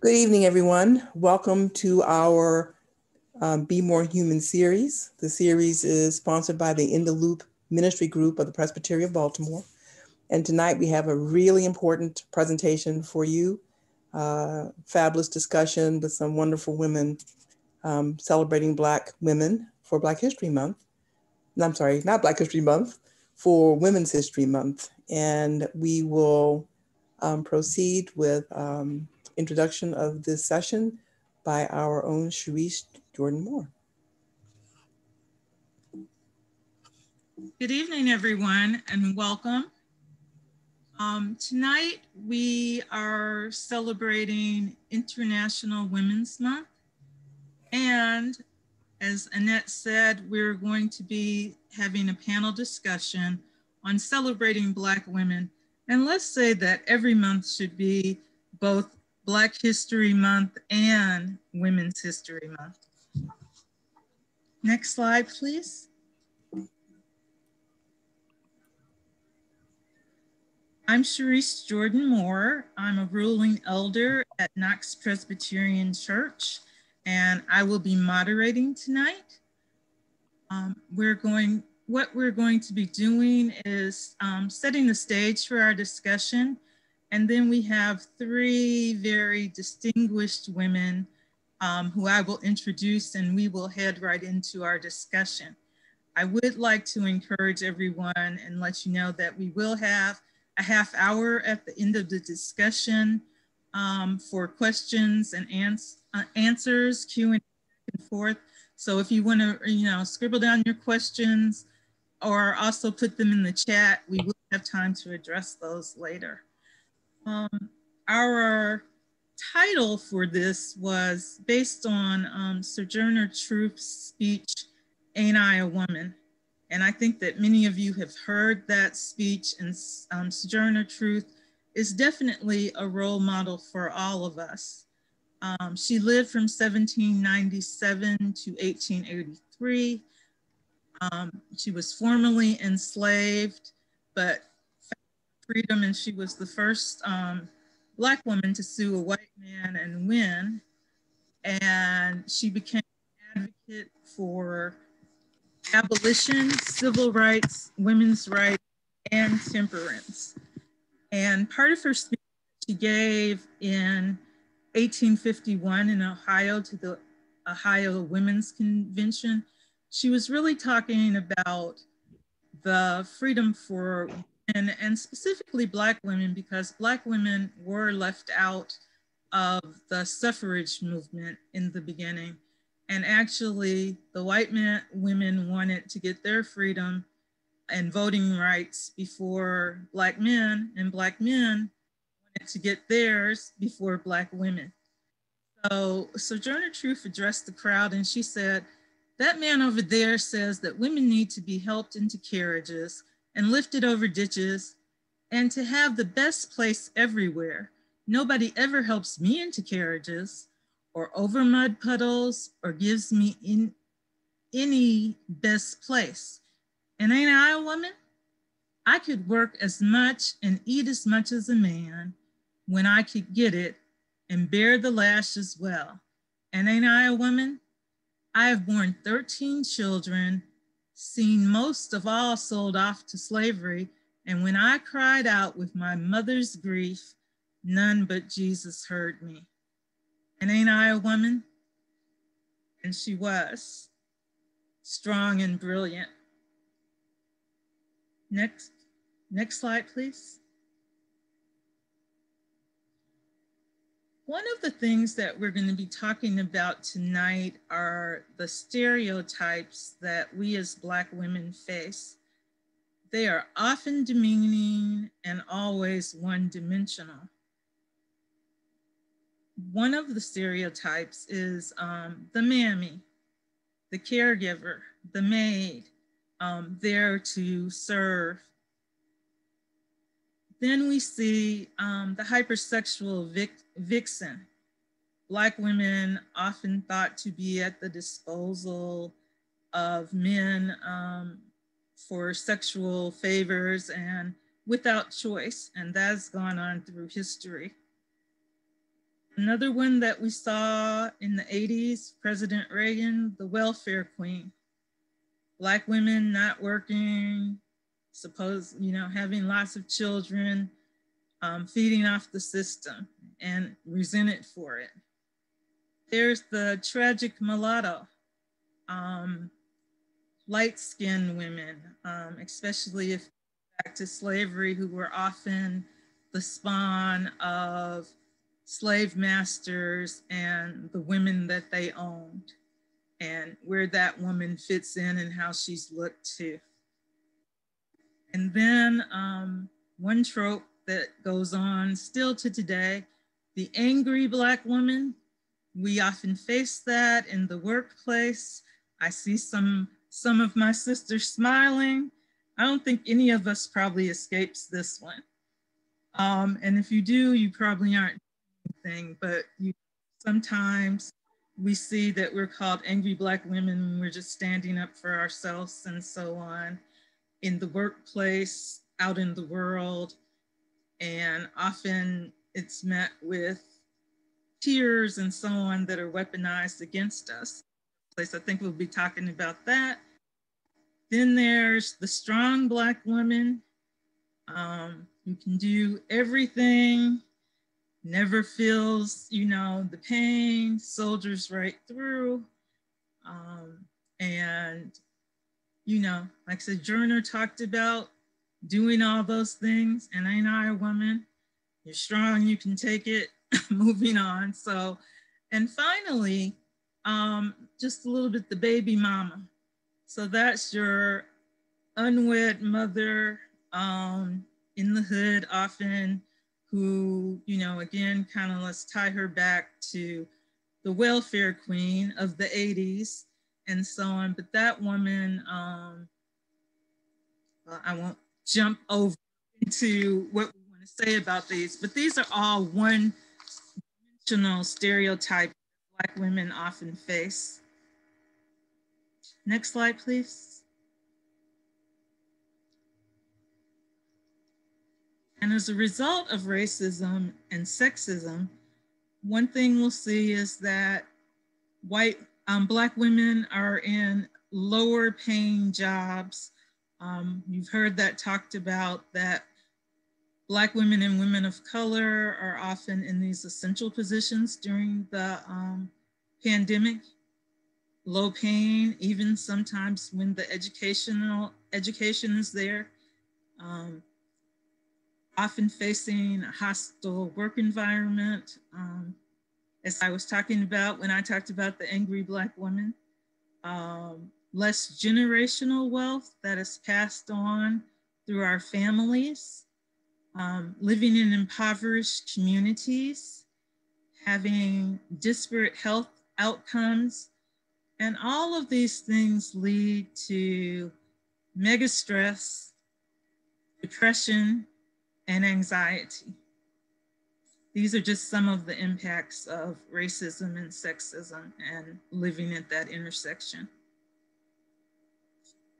Good evening, everyone. Welcome to our Be More Human series. The series is sponsored by the In the Loop Ministry Group of the Presbytery of Baltimore. And tonight we have a really important presentation for you. Fabulous discussion with some wonderful women celebrating Black women for Black History Month. I'm sorry, not Black History Month, for Women's History Month. And we will proceed with introduction of this session by our own Sharice Jordan Moore. Good evening, everyone, and welcome. Tonight, we are celebrating International Women's Month. And as Annette said, we're going to be having a panel discussion on celebrating Black women. And let's say that every month should be both Black History Month and Women's History Month. Next slide, please. I'm Sharice Jordan Moore. I'm a ruling elder at Knox Presbyterian Church, and I will be moderating tonight. What we're going to be doing is setting the stage for our discussion, and then we have three very distinguished women who I will introduce, and we will head right into our discussion. I would like to encourage everyone and let you know that we will have a half hour at the end of the discussion for questions and answers, Q&A back and forth. So if you want to, scribble down your questions or also put them in the chat, we will have time to address those later. Our title for this was based on Sojourner Truth's speech, Ain't I a Woman? And I think that many of you have heard that speech, and Sojourner Truth is definitely a role model for all of us. She lived from 1797 to 1883. She was formerly enslaved, but found freedom, and she was the first Black woman to sue a white man and win. And she became an advocate for abolition, civil rights, women's rights, and temperance. And part of her speech she gave in 1851 in Ohio to the Ohio Women's Convention, she was really talking about the freedom for women, and specifically Black women, because Black women were left out of the suffrage movement in the beginning. And actually, the white women wanted to get their freedom and voting rights before Black men, and Black men wanted to get theirs before Black women. So Sojourner Truth addressed the crowd, and she said, "That man over there says that women need to be helped into carriages and lifted over ditches and to have the best place everywhere. Nobody ever helps me into carriages or over mud puddles or gives me in any best place. And ain't I a woman? I could work as much and eat as much as a man when I could get it and bear the lash as well. And ain't I a woman? I have borne 13 children, seen most of all sold off to slavery, and when I cried out with my mother's grief, none but Jesus heard me. And ain't I a woman?" And she was strong and brilliant. Next slide, please. One of the things that we're going to be talking about tonight are the stereotypes that we as Black women face. They are often demeaning and always one-dimensional. One of the stereotypes is the mammy, the caregiver, the maid, there to serve. Then we see the hypersexual vixen. Black women often thought to be at the disposal of men for sexual favors and without choice, and that's gone on through history. Another one that we saw in the 80s, President Reagan, the welfare queen. Black women not working, having lots of children, feeding off the system and resented for it. There's the tragic mulatto, light-skinned women, especially if back to slavery, who were often the spawn of slave masters and the women that they owned, and where that woman fits in and how she's looked to. And then one trope that goes on still to today, the angry Black woman. We often face that in the workplace. I see some of my sisters smiling. I don't think any of us probably escapes this one. And if you do, you probably aren't doing anything, but sometimes we see that we're called angry Black women when we're just standing up for ourselves and so on in the workplace, out in the world. And often it's met with tears and so on that are weaponized against us. I think we'll be talking about that. Then there's the strong Black woman who can do everything, never feels, the pain, soldiers right through. And, like Sojourner talked about doing all those things, and ain't I a woman? You're strong, you can take it, moving on. So, and finally, just a little bit the baby mama. So that's your unwed mother in the hood often, who, again, kind of let's tie her back to the welfare queen of the 80s and so on. But that woman, I won't jump over into what we want to say about these, but these are all one-dimensional stereotypes Black women often face. Next slide, please. And as a result of racism and sexism, one thing we'll see is that Black women are in lower paying jobs. You've heard that talked about, that Black women and women of color are often in these essential positions during the pandemic, low paying, even sometimes when the education is there, often facing a hostile work environment. As I was talking about when I talked about the angry Black woman, less generational wealth that is passed on through our families, living in impoverished communities, having disparate health outcomes, and all of these things lead to mega stress, depression, and anxiety. These are just some of the impacts of racism and sexism and living at that intersection.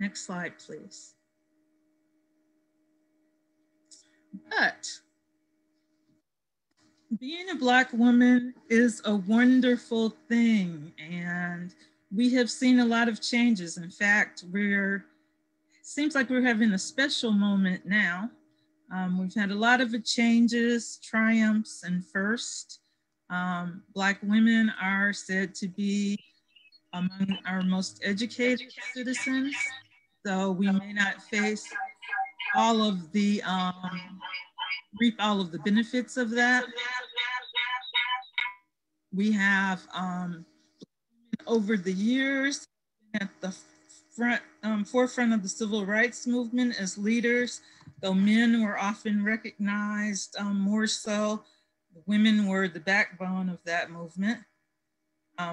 Next slide, please. But being a Black woman is a wonderful thing, and we have seen a lot of changes. In fact, seems like we're having a special moment now. We've had a lot of changes, triumphs, and firsts. Black women are said to be among our most educated citizens, so we may not face all of the reap all of the benefits of that. We have over the years at the forefront of the civil rights movement as leaders, though men were often recognized more so. Women were the backbone of that movement.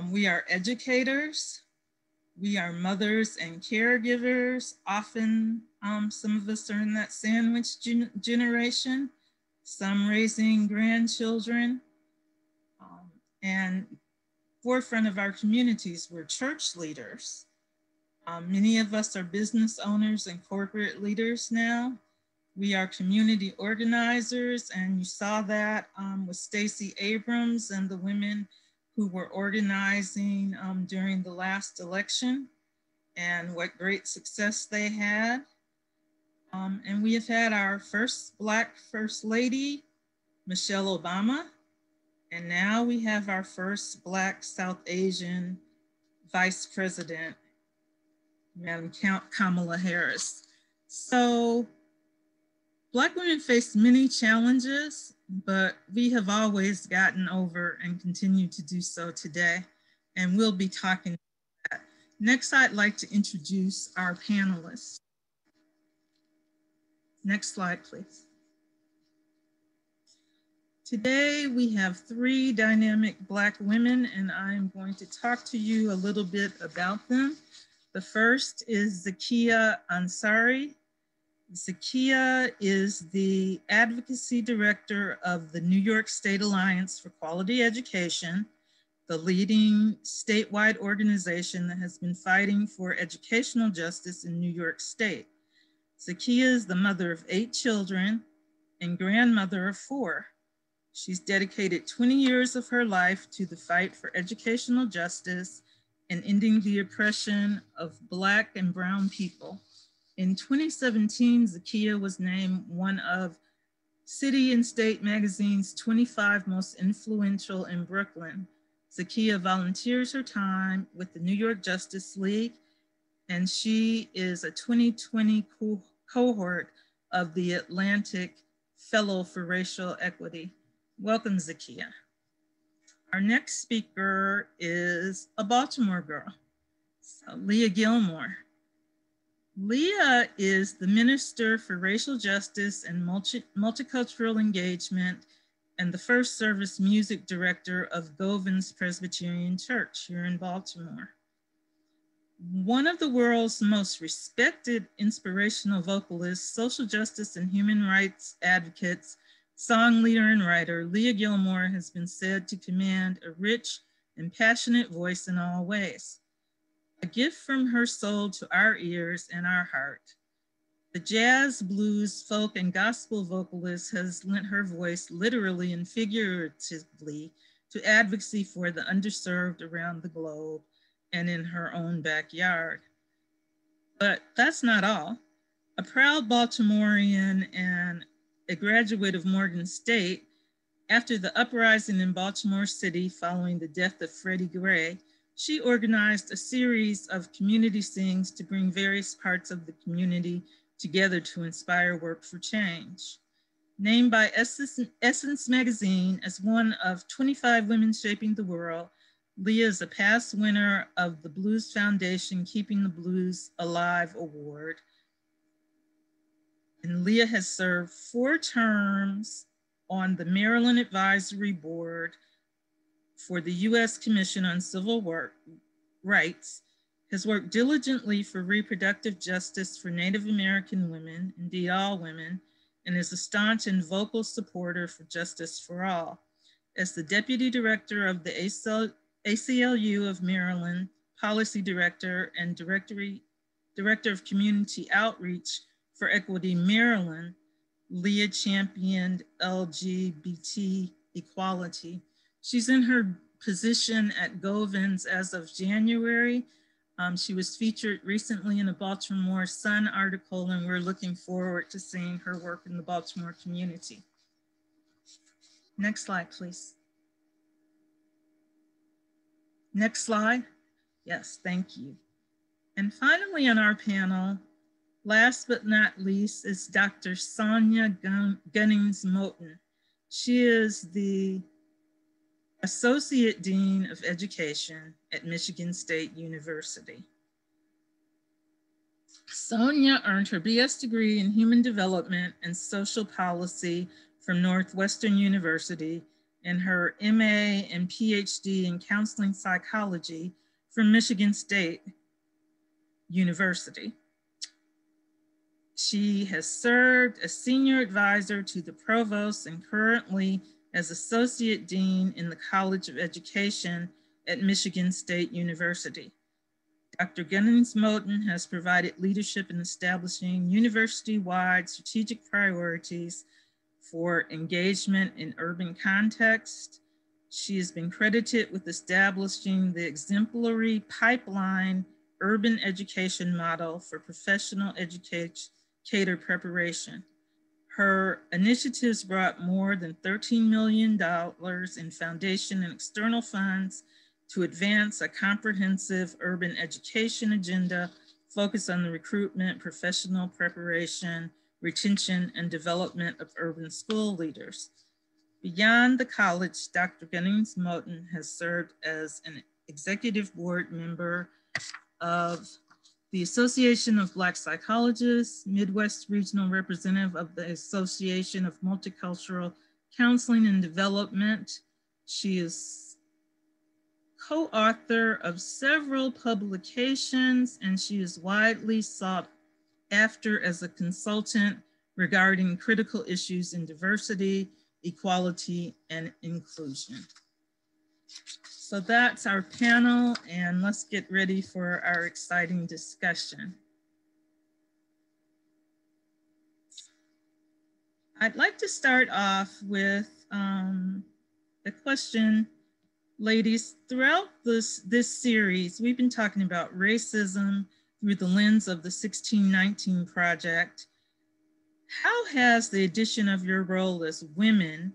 We are educators. We are mothers and caregivers. Often some of us are in that sandwich generation, some raising grandchildren. And forefront of our communities, we're church leaders. Many of us are business owners and corporate leaders now. We are community organizers, and you saw that with Stacey Abrams and the women who were organizing during the last election, and what great success they had. And we have had our first Black First Lady, Michelle Obama, and now we have our first Black South Asian Vice President, Madam Kamala Harris. So Black women face many challenges, but we have always gotten over and continue to do so today. And we'll be talking about that. Next, I'd like to introduce our panelists. Next slide, please. Today, we have three dynamic Black women, and I'm going to talk to you a little bit about them. The first is Zakiya Ansari. Zakiya is the Advocacy Director of the New York State Alliance for Quality Education, the leading statewide organization that has been fighting for educational justice in New York State. Zakiya is the mother of 8 children and grandmother of 4. She's dedicated 20 years of her life to the fight for educational justice and ending the oppression of Black and brown people. In 2017, Zakiya was named one of City and State Magazine's 25 most influential in Brooklyn. Zakiya volunteers her time with the New York Justice League, and she is a 2020 cohort of the Atlantic Fellow for Racial Equity. Welcome, Zakiya. Our next speaker is a Baltimore girl, Leah Gilmore. Leah is the Minister for Racial Justice and Multicultural Engagement and the First Service Music Director of Govans Presbyterian Church here in Baltimore. One of the world's most respected inspirational vocalists, social justice and human rights advocates, song leader and writer, Leah Gilmore has been said to command a rich and passionate voice in all ways. A gift from her soul to our ears and our heart. The jazz, blues, folk, and gospel vocalist has lent her voice literally and figuratively to advocacy for the underserved around the globe and in her own backyard. But that's not all. A proud Baltimorean and a graduate of Morgan State, after the uprising in Baltimore City following the death of Freddie Gray, she organized a series of community sings to bring various parts of the community together to inspire work for change. Named by Essence magazine as one of 25 women shaping the world, Leah is a past winner of the Blues Foundation Keeping the Blues Alive Award. And Leah has served 4 terms on the Maryland Advisory Board for the U.S. Commission on Civil Rights, has worked diligently for reproductive justice for Native American women, indeed all women, and is a staunch and vocal supporter for justice for all. As the Deputy Director of the ACLU of Maryland, Policy Director and Director of Community Outreach for Equity Maryland, Leah championed LGBT equality. She's in her position at Govans as of January. She was featured recently in a Baltimore Sun article, and we're looking forward to seeing her work in the Baltimore community. Next slide, please. Next slide. Yes, thank you. And finally on our panel, last but not least, is Dr. Sonia Gunnings-Moten. She is the Associate Dean of Education at Michigan State University. Sonia earned her BS degree in Human Development and Social Policy from Northwestern University and her MA and PhD in Counseling Psychology from Michigan State University. She has served as Senior Advisor to the Provost and currently as Associate Dean in the College of Education at Michigan State University. Dr. Ginnings-Moten has provided leadership in establishing university-wide strategic priorities for engagement in urban context. She has been credited with establishing the exemplary pipeline urban education model for professional educator preparation. Her initiatives brought more than $13 million in foundation and external funds to advance a comprehensive urban education agenda focused on the recruitment, professional preparation, retention, and development of urban school leaders. Beyond the college, Dr. Ginnings-Moten has served as an executive board member of the Association of Black Psychologists, Midwest Regional Representative of the Association of Multicultural Counseling and Development. She is co-author of several publications, and she is widely sought after as a consultant regarding critical issues in diversity, equality, and inclusion. So that's our panel, and let's get ready for our exciting discussion. I'd like to start off with the question, ladies. Throughout this series, we've been talking about racism through the lens of the 1619 Project. How has the addition of your role as women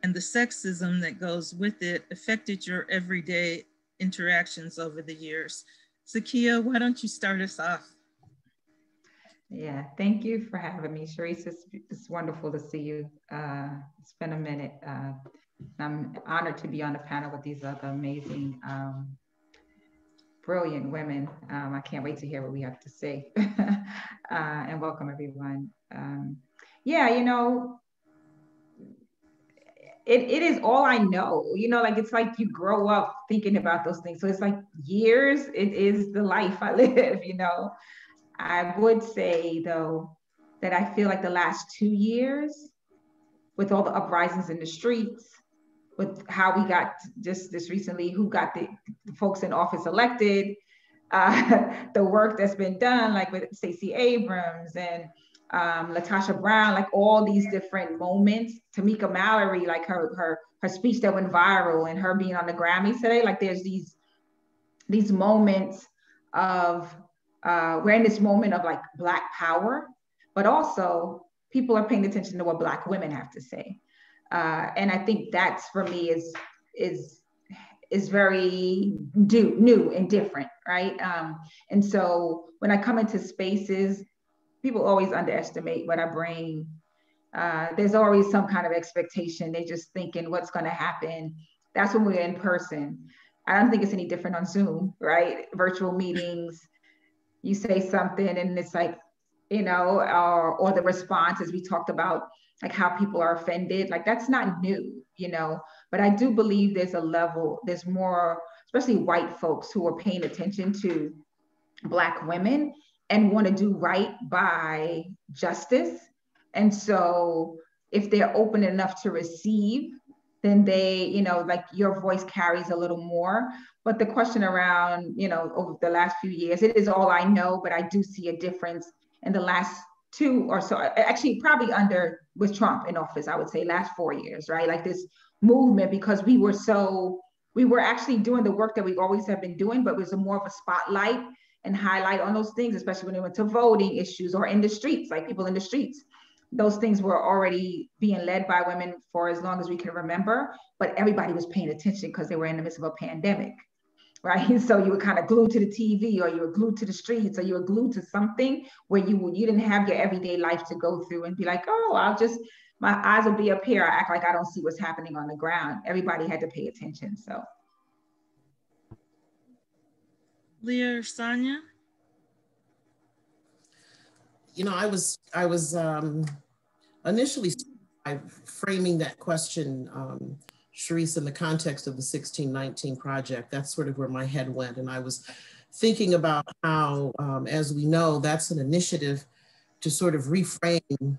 and the sexism that goes with it affected your everyday interactions over the years? Zakia, why don't you start us off? Yeah, thank you for having me, Sharice. It's wonderful to see you. It's been a minute. I'm honored to be on the panel with these other amazing, brilliant women. I can't wait to hear what we have to say. And welcome, everyone. Yeah, you know, it is all I know, you know, like it's like you grow up thinking about those things. So it's like years, it is the life I live, you know. I would say though, that I feel like the last 2 years with all the uprisings in the streets, with how we got just this recently, who got the folks in office elected, the work that's been done, like with Stacey Abrams and Latasha Brown, like all these different moments. Tamika Mallory, like her speech that went viral and her being on the Grammys today. Like there's these moments of we're in this moment of like Black power, but also people are paying attention to what Black women have to say, and I think that's for me is very new and different, right? And so when I come into spaces, people always underestimate what I bring. There's always some kind of expectation. They're just thinking what's going to happen. That's when we're in person. I don't think it's any different on Zoom, right? Virtual meetings, you say something and it's like, you know, or the response, as we talked about, like how people are offended, like that's not new, you know, but I do believe there's a level, there's more, especially white folks who are paying attention to Black women and want to do right by justice. And so if they're open enough to receive, then they, you know, like your voice carries a little more. But the question around, you know, over the last few years, it is all I know, but I do see a difference in the last 2 or so, actually probably with Trump in office, I would say last 4 years, right? Like this movement, because we were actually doing the work that we always have been doing, but it was more of a spotlight and highlight on those things, especially when it went to voting issues or in the streets, like people in the streets. Those things were already being led by women for as long as we can remember, but everybody was paying attention because they were in the midst of a pandemic, right? So you were kind of glued to the TV, or you were glued to the streets, or you were glued to something where you didn't have your everyday life to go through and be like, oh, my eyes will be up here. I act like I don't see what's happening on the ground. Everybody had to pay attention, so. Leah or Sonia? You know, I was initially framing that question, Sharice, in the context of the 1619 Project. That's sort of where my head went. And I was thinking about how, as we know, that's an initiative to sort of reframe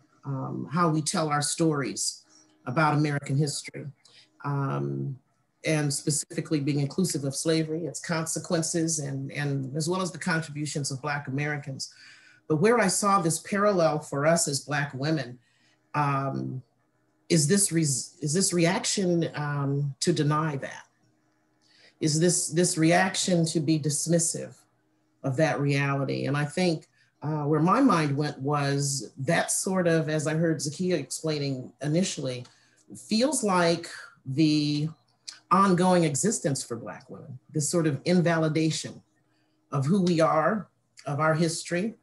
how we tell our stories about American history. and specifically being inclusive of slavery, its consequences, and as well as the contributions of Black Americans. But where I saw this parallel for us as Black women is this reaction to deny that? Is this reaction to be dismissive of that reality? And I think where my mind went was that sort of, as I heard Zakiya explaining initially, feels like the ongoing existence for Black women, this sort of invalidation of who we are, of our history,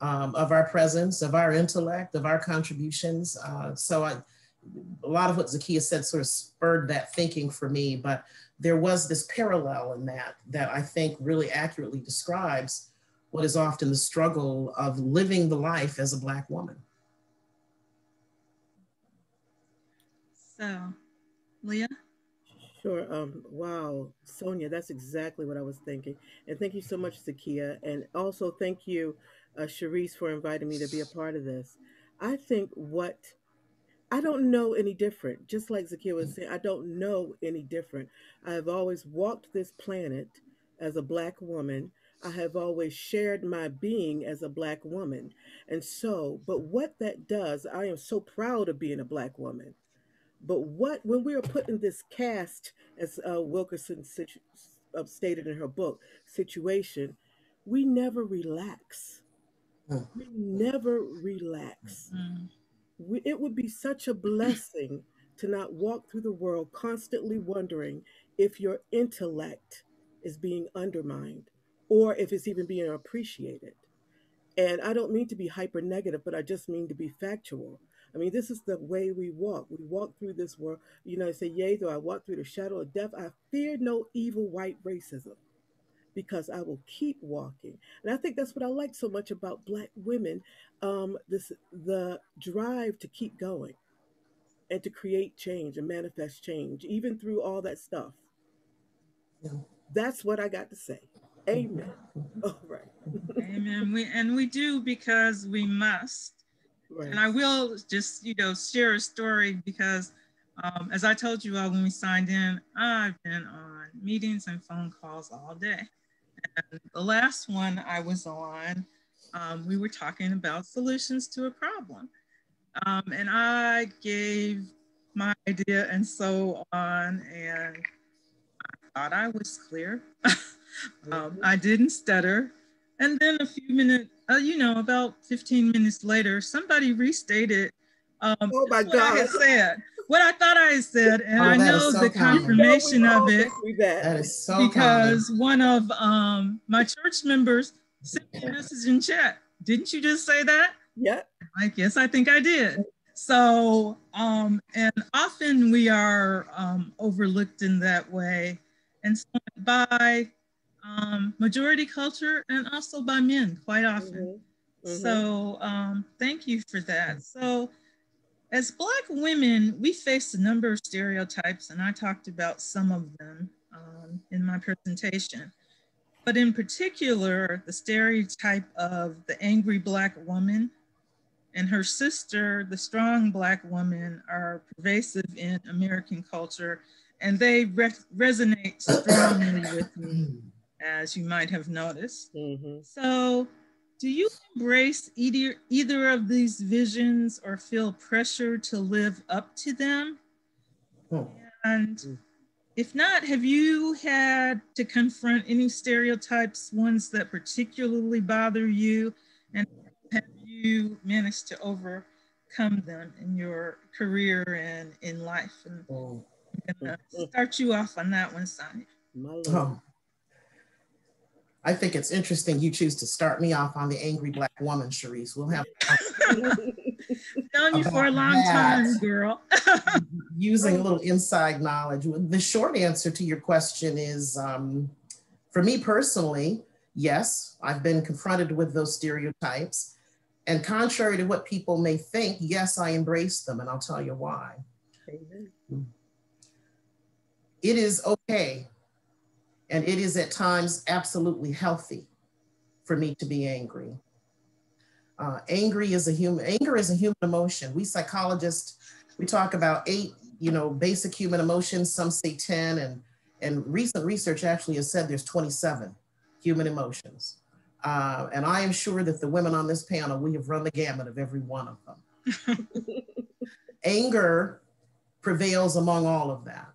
of our presence, of our intellect, of our contributions. So a lot of what Zakiya said sort of spurred that thinking for me, but there was this parallel in that I think really accurately describes what is often the struggle of living the life as a Black woman. So, Leah? Sure. Wow, Sonia, that's exactly what I was thinking. And thank you so much, Zakiya. And also thank you, Sharice, for inviting me to be a part of this. I think I don't know any different. Just like Zakiya was saying, I don't know any different. I have always walked this planet as a Black woman. I have always shared my being as a Black woman. And so, but what that does, I am so proud of being a Black woman. But when we are put in this cast, as Wilkerson stated in her book, situation, we never relax. We never relax. It would be such a blessing to not walk through the world constantly wondering if your intellect is being undermined or if it's even being appreciated. And I don't mean to be hyper negative, but I just mean to be factual. I mean, this is the way we walk. We walk through this world. You know, I say, yea, though I walk through the shadow of death, I fear no evil white racism because I will keep walking. And I think that's what I like so much about Black women, the drive to keep going and to create change and manifest change, even through all that stuff. That's what I got to say. Amen. All right. Amen. We do because we must. Right. And I will just, share a story because as I told you all when we signed in, I've been on meetings and phone calls all day. And the last one I was on, we were talking about solutions to a problem. And I gave my idea and so on, and I thought I was clear. I didn't stutter. And then a few minutes, about 15 minutes later, somebody restated oh my God. I had said, what I thought I had said. And I know the confirmation of it. That is so because one of my church members sent me a message in chat. Didn't you just say that? Yeah. I guess I think I did. So, and often we are overlooked in that way. And so by majority culture and also by men quite often. So thank you for that. So as Black women, we face a number of stereotypes, and I talked about some of them in my presentation. But in particular, the stereotype of the angry Black woman and her sister, the strong Black woman, are pervasive in American culture, and they resonate strongly with me, as you might have noticed. So do you embrace either of these visions or feel pressure to live up to them? And if not, have you had to confront any stereotypes, ones that particularly bother you, and have you managed to overcome them in your career and in life? And I'm gonna start you off on that one, Sonia. I think it's interesting you choose to start me off on the angry Black woman, Sharice. We'll have known you for a long time, girl. Using a little inside knowledge. The short answer to your question is, for me personally, yes, I've been confronted with those stereotypes. And contrary to what people may think, yes, I embrace them, and I'll tell you why. It is okay, and it is at times absolutely healthy for me to be angry. Anger is a human emotion. We psychologists, we talk about 8 basic human emotions. Some say 10, and recent research actually has said there's 27 human emotions. And I am sure that the women on this panel, we have run the gamut of every one of them. Anger prevails among all of that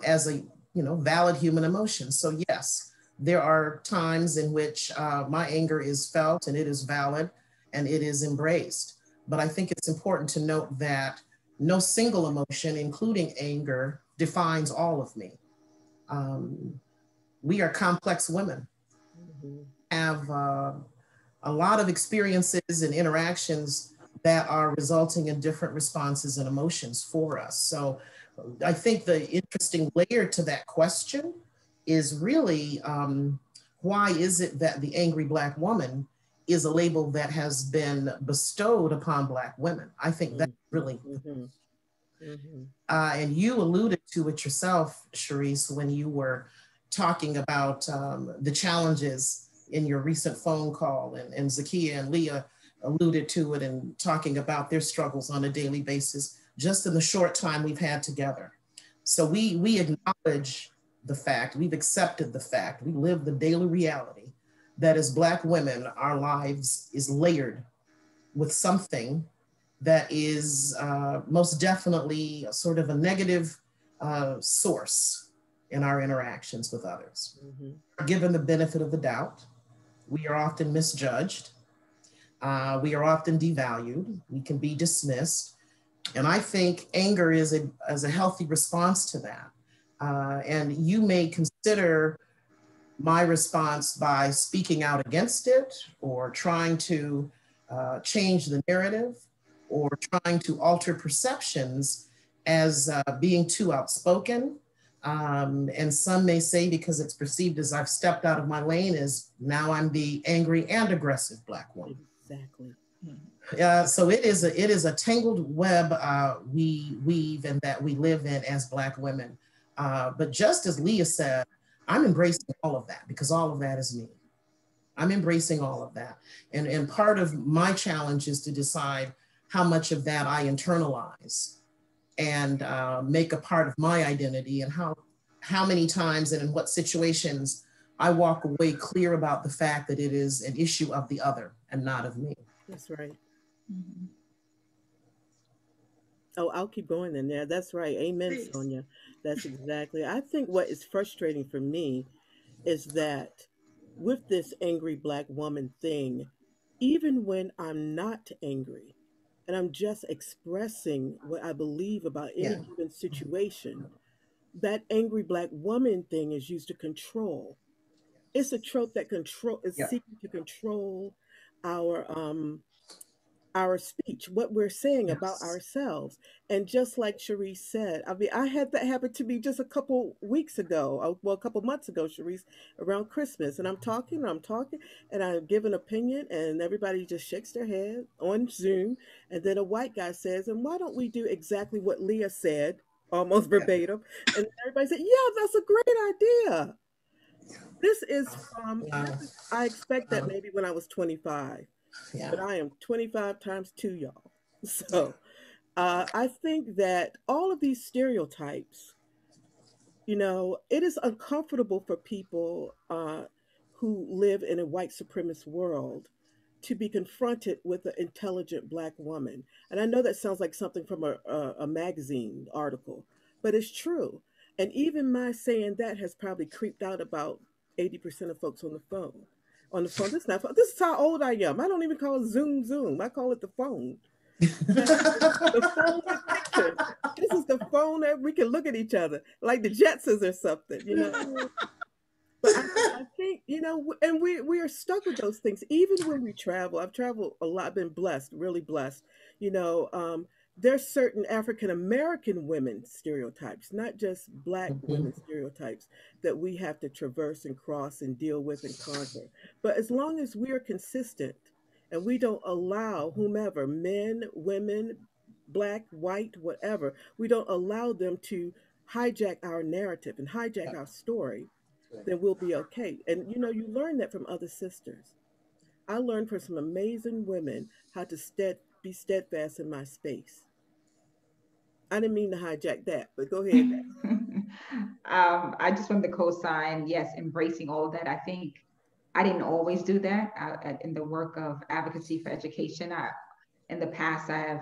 as a valid human emotion. So yes, there are times in which my anger is felt and it is valid and it is embraced. But I think it's important to note that no single emotion, including anger, defines all of me. We are complex women, have a lot of experiences and interactions that are resulting in different responses and emotions for us. So I think the interesting layer to that question is really why is it that the angry Black woman is a label that has been bestowed upon Black women? I think that's really, and you alluded to it yourself, Sharice, when you were talking about the challenges in your recent phone call, and Zakiya and Leah alluded to it and talking about their struggles on a daily basis, just in the short time we've had together. So we acknowledge the fact, we've accepted the fact, we live the daily reality that as Black women, our lives is layered with something that is most definitely sort of a negative source in our interactions with others. Given the benefit of the doubt, we are often misjudged. We are often devalued. We can be dismissed. And I think anger is a healthy response to that. And you may consider my response by speaking out against it or trying to change the narrative or trying to alter perceptions as being too outspoken. And some may say, because it's perceived as I've stepped out of my lane, is now I'm the angry and aggressive Black woman. Exactly. So it is a tangled web we weave and that we live in as Black women. But just as Leah said, I'm embracing all of that because all of that is me. I'm embracing all of that. And part of my challenge is to decide how much of that I internalize and make a part of my identity, and how many times and in what situations I walk away clear about the fact that it is an issue of the other and not of me. That's right. Oh, I'll keep going in there. That's right. Amen, Please. Sonia. That's exactly. I think what is frustrating for me is that with this angry Black woman thing, even when I'm not angry and I'm just expressing what I believe about any Yeah. given situation, that angry Black woman thing is used to control. It's a trope that control is Yeah. seeking to control our our speech, what we're saying about Yes. ourselves. And just like Sharice said, I mean, I had that happen to me just a couple weeks ago, well, a couple months ago, Sharice, around Christmas. And I'm talking, and I give an opinion, and everybody just shakes their head on Zoom. And then a white guy says, and why don't we do exactly what Leah said, almost Yeah. verbatim? And everybody said, yeah, that's a great idea. This is Wow. I expect that maybe when I was 25, Yeah. but I am 25 times two, y'all. So I think that all of these stereotypes, it is uncomfortable for people who live in a white supremacist world to be confronted with an intelligent Black woman. And I know that sounds like something from a magazine article, but it's true. And even my saying that has probably creeped out about 80% of folks on the phone. On the phone, this is how old I am. I don't even call it Zoom. I call it the phone. The phone with pictures. This is the phone that we can look at each other like the Jetsons or something. But I think, and we are stuck with those things. Even when we travel, I've traveled a lot, been blessed, really blessed. You know, there's certain African American women stereotypes, not just Black women stereotypes that we have to traverse and cross and deal with and conquer. But as long as we are consistent and we don't allow whomever, men, women, Black, white, whatever, we don't allow them to hijack our narrative and hijack our story, then we'll be okay. And you learn that from other sisters. I learned from some amazing women how to be steadfast in my space. I didn't mean to hijack that, but go ahead. I just wanted to co-sign, yes, embracing all of that. I think I didn't always do that in the work of advocacy for education. In the past, I have,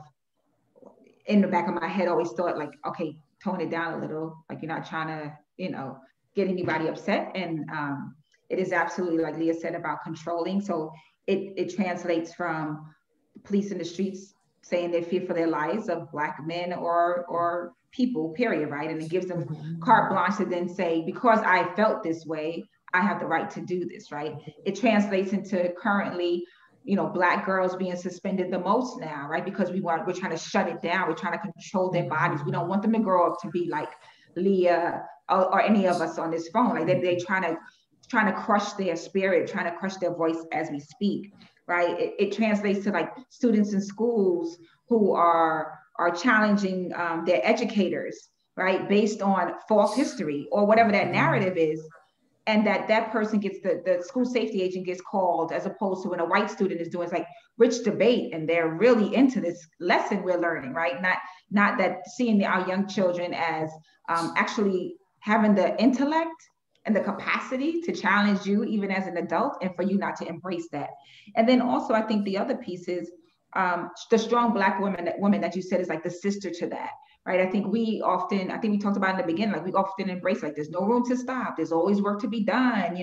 in the back of my head, always thought like, okay, tone it down a little. Like you're not trying to, get anybody upset. And it is absolutely, like Leah said, about controlling. So it translates from police in the streets saying they fear for their lives of Black men or people, period, right? And it gives them carte blanche to then say, because I felt this way, I have the right to do this, right? It translates into currently, Black girls being suspended the most now, right? Because we're trying to shut it down. We're trying to control their bodies. We don't want them to grow up to be like Leah or any of us on this phone. Like they're trying to crush their spirit, trying to crush their voice as we speak, right? It translates to like students in schools who are challenging their educators, right, based on false history or whatever that narrative is, and that person gets the school safety agent gets called, as opposed to when a white student is doing, it's like rich debate and they're really into this lesson we're learning, right? Not that seeing our young children as actually having the intellect and the capacity to challenge you even as an adult, and for you not to embrace that. And then also I think the other piece is the strong Black woman that you said is like the sister to that, right? I think we talked about in the beginning, like we often embrace like there's no room to stop, there's always work to be done,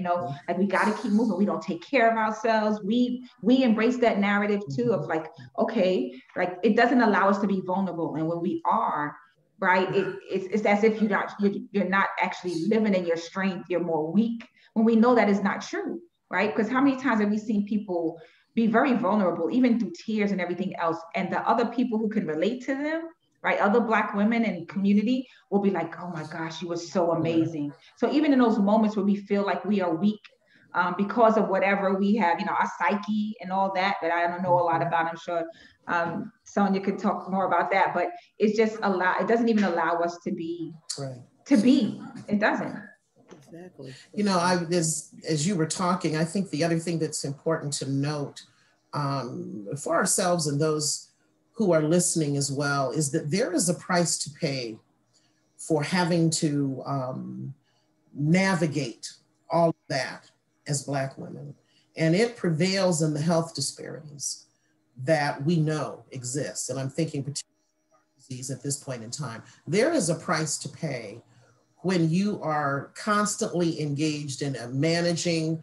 like we got to keep moving, we don't take care of ourselves. We embrace that narrative too of like, okay, like it doesn't allow us to be vulnerable, and when we are, right, it's as if you're not actually living in your strength, you're more weak, when we know that is not true, right? Because how many times have we seen people be very vulnerable, even through tears and everything else, and the other people who can relate to them, right, other Black women and community will be like, oh my gosh, you were so amazing. So even in those moments where we feel like we are weak, because of whatever we have, our psyche and all that I don't know a lot about, I'm sure Sonia could talk more about that, but it's just it doesn't even allow us to be, right. It doesn't. Exactly. As you were talking, I think the other thing that's important to note for ourselves and those who are listening as well is that there is a price to pay for having to navigate all of that as Black women. And it prevails in the health disparities that we know exist. And I'm thinking particularly disease at this point in time. There is a price to pay when you are constantly engaged in managing,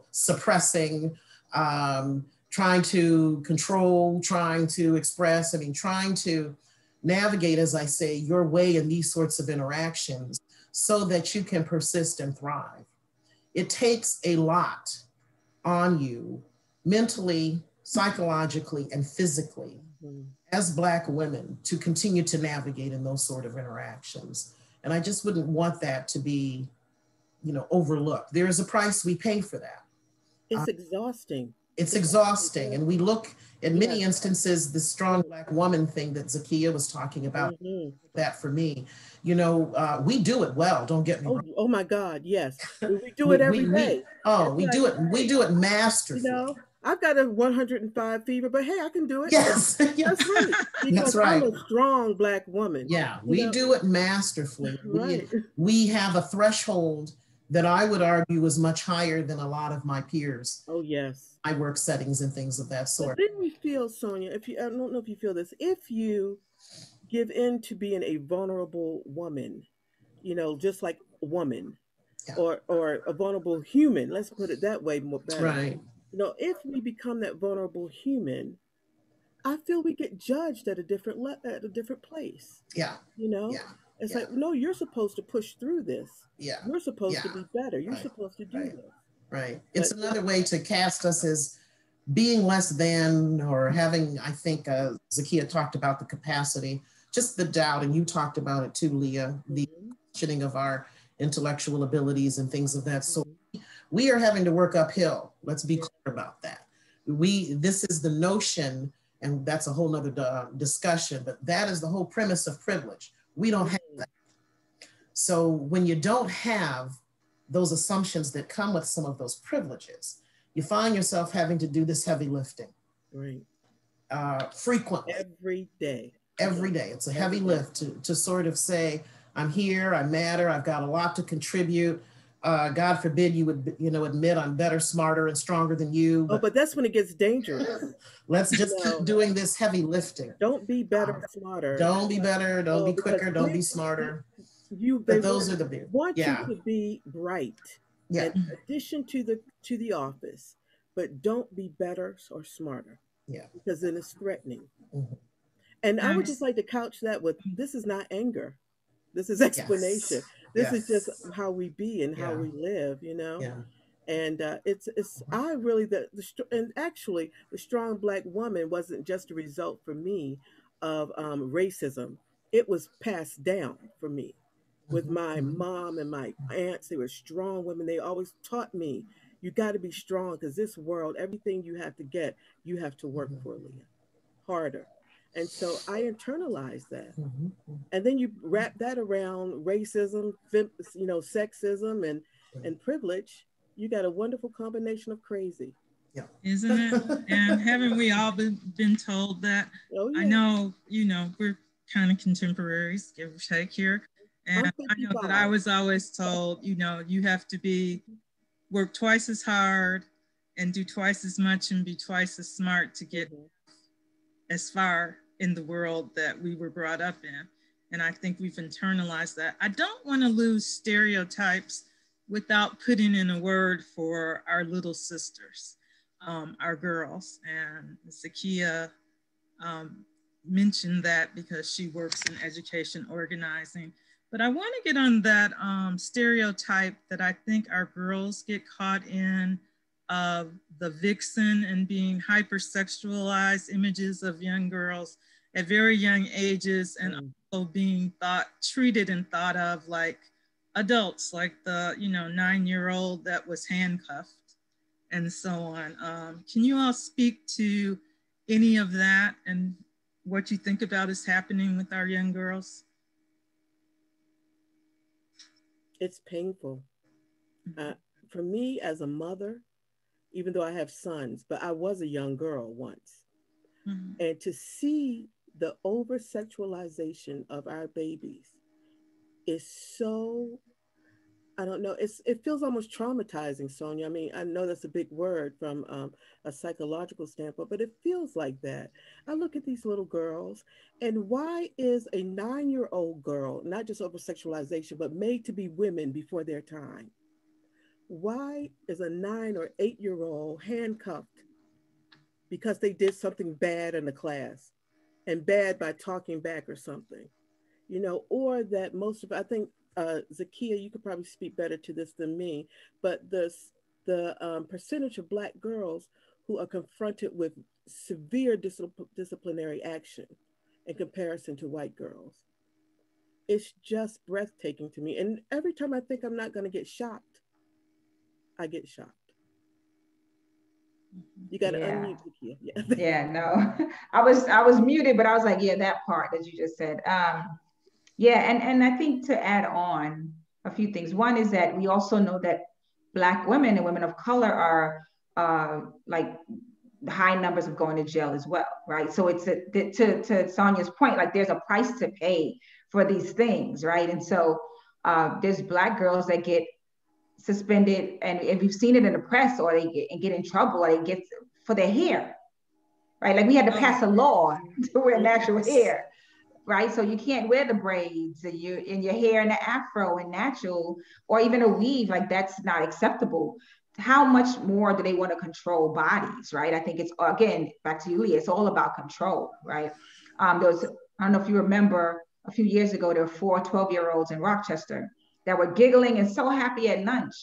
suppressing, trying to control, trying to express, trying to navigate, as I say, your way in these sorts of interactions so that you can persist and thrive. It takes a lot on you mentally, psychologically, and physically as Black women to continue to navigate in those sort of interactions. And I just wouldn't want that to be, overlooked. There is a price we pay for that. It's exhausting. It's exhausting. And we look in many instances, the strong Black woman thing that Zakiya was talking about, that for me, we do it well, don't get me wrong. Oh my God, yes. We do it every day. We do it masterfully. I've got a 105 fever, but hey, I can do it. Yes. That's right. Because that's right. I'm a strong Black woman. Yeah, we do it masterfully. Right. We have a threshold that I would argue is much higher than a lot of my peers. Oh, yes. My work settings and things of that sort. But didn't we feel, Sonia, I don't know if you feel this, if you give in to being a vulnerable woman, just like a woman, or a vulnerable human, let's put it that way more better. Right. If we become that vulnerable human, I feel we get judged at a different place. Yeah. It's like, no, you're supposed to push through this. Yeah. You're supposed to be better. You're supposed to do this. Right. It's another way to cast us as being less than, or having, I think Zakiya talked about the capacity, just the doubt, and you talked about it too, Leah, the questioning of our intellectual abilities and things of that sort. We are having to work uphill. Let's be clear about that. This is the notion, and that's a whole nother discussion, but that is the whole premise of privilege. We don't have that. So when you don't have those assumptions that come with some of those privileges, you find yourself having to do this heavy lifting. Right. Frequently. Every day. every day. It's a heavy lift to sort of say, I'm here, I matter, I've got a lot to contribute. God forbid you would, admit I'm better, smarter, and stronger than you. But that's when it gets dangerous. Let's just keep doing this heavy lifting. Don't be better, smarter. Don't be better, don't be quicker, don't be smarter. Those are the big. Want you to be bright. Yeah. In addition to the office, but don't be better or smarter. Yeah. Because then it's threatening. Mm-hmm. And I would just like to couch that with, this is not anger. This is explanation. Yes. This is just how we be and how we live, Yeah. And it's I really and actually the strong Black woman wasn't just a result for me of racism. It was passed down for me with my mom and my aunts. They were strong women. They always taught me, you got to be strong, because this world, everything you have to get, you have to work for, Leah, harder. And so I internalized that. And then you wrap that around racism, sexism, and privilege. You got a wonderful combination of crazy. Yeah. Isn't it? And haven't we all been told that? Oh, yeah. I know, we're kind of contemporaries, give or take here. And I know that I was always told, you have to work twice as hard and do twice as much and be twice as smart to get as far in the world that we were brought up in. And I think we've internalized that. I don't want to lose stereotypes without putting in a word for our little sisters, our girls. And Zakiya mentioned that because she works in education organizing. But I want to get on that stereotype that I think our girls get caught in, of the vixen and being hypersexualized images of young girls at very young ages, and also being treated and thought of like adults, like the 9-year-old that was handcuffed and so on. Can you all speak to any of that and what you think about is happening with our young girls? It's painful. For me as a mother, even though I have sons, but I was a young girl once. And to see the over-sexualization of our babies is so, I don't know, it feels almost traumatizing, Sonia. I mean, I know that's a big word from a psychological standpoint, but it feels like that. I look at these little girls, and why is a 9-year-old girl, not just over-sexualization, but made to be women before their time? Why is a 9 or 8-year-old handcuffed because they did something bad in the class, and bad by talking back or something, or that I think, Zakiya, you could probably speak better to this than me, but the percentage of Black girls who are confronted with severe disciplinary action in comparison to white girls. It's just breathtaking to me. And every time I think I'm not going to get shocked, I get shocked. You got to unmute, Zakiya. Yeah, no, I was muted, but I was like, yeah, that part that you just said. And I think to add on a few things. One is that we also know that Black women and women of color are like high numbers of going to jail as well, right? So it's to Sonia's point, like there's a price to pay for these things, right? And so there's Black girls that get suspended, and we've seen it in the press, or they get in trouble, or they get for their hair, right? Like we had to pass a law to wear natural hair, right? So you can't wear the braids in your hair and the afro and natural, or even a weave, like that's not acceptable. How much more do they want to control bodies, right? I think it's, again, back to you, Leah, it's all about control, right? I don't know if you remember, a few years ago, there were 4 12-year-olds in Rochester that were giggling and so happy at lunch.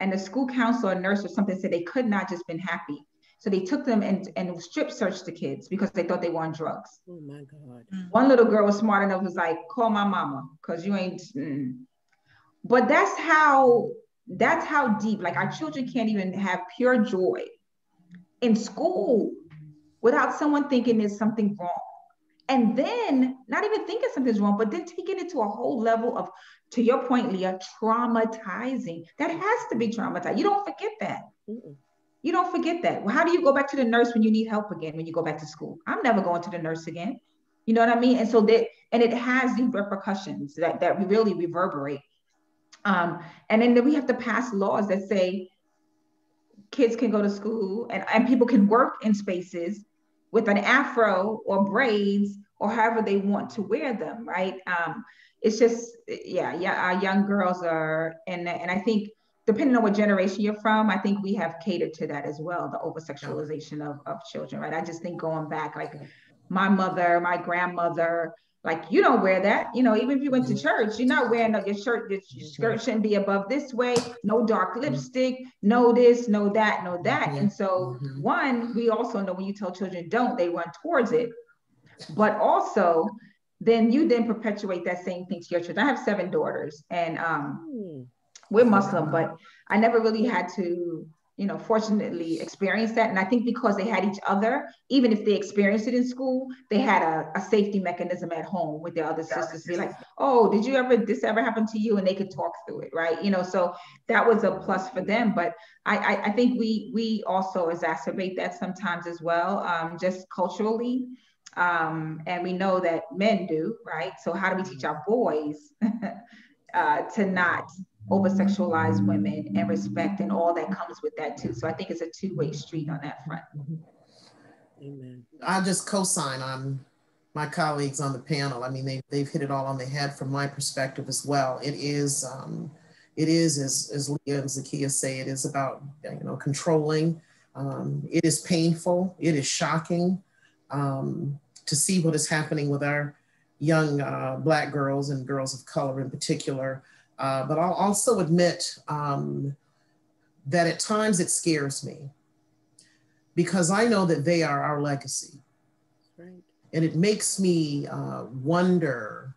And the school counselor or nurse or something said they could not just been happy. So they took them and strip searched the kids because they thought they were on drugs. Oh my God. One little girl was smart enough, was like, call my mama, because you ain't. But that's how deep, like our children can't even have pure joy in school without someone thinking there's something wrong. And then not even thinking something's wrong, but then taking it to a whole level of, to your point, Leah, traumatizing. That has to be traumatized. You don't forget that. You don't forget that. Well, how do you go back to the nurse when you need help again, when you go back to school? I'm never going to the nurse again. You know what I mean? And so that, and it has these repercussions that really reverberate. And then we have to pass laws that say kids can go to school and people can work in spaces with an afro or braids or however they want to wear them, right? It's just, yeah, our young girls are, and I think depending on what generation you're from, I think we have catered to that as well, the over sexualization of children, right? I just think going back, like my mother, my grandmother, like you don't wear that, you know, even if you went to church, you're not wearing your shirt, your skirt shouldn't be above this way, no dark lipstick, no this, no that, no that. And so one, we also know when you tell children don't, they run towards it. But also then you then perpetuate that same thing to your children. I have 7 daughters and we're Muslim, but I never really had to, you know, fortunately experience that. And I think because they had each other, even if they experienced it in school, they had a safety mechanism at home with their other sisters to be like, oh, did you ever, this ever happen to you? And they could talk through it, right? You know, so that was a plus for them. But I think we also exacerbate that sometimes as well, just culturally. And we know that men do, right? So how do we teach our boys to not over sexualize women and respect and all that comes with that too? So I think it's a two-way street on that front. Amen. I'll just co-sign on my colleagues on the panel. I mean, they've hit it all on the head from my perspective as well. It is as Leah and Zakiya say, it is about, you know, controlling. It is painful. It is shocking to see what is happening with our young Black girls and girls of color in particular. But I'll also admit that at times it scares me because I know that they are our legacy. Right. And it makes me wonder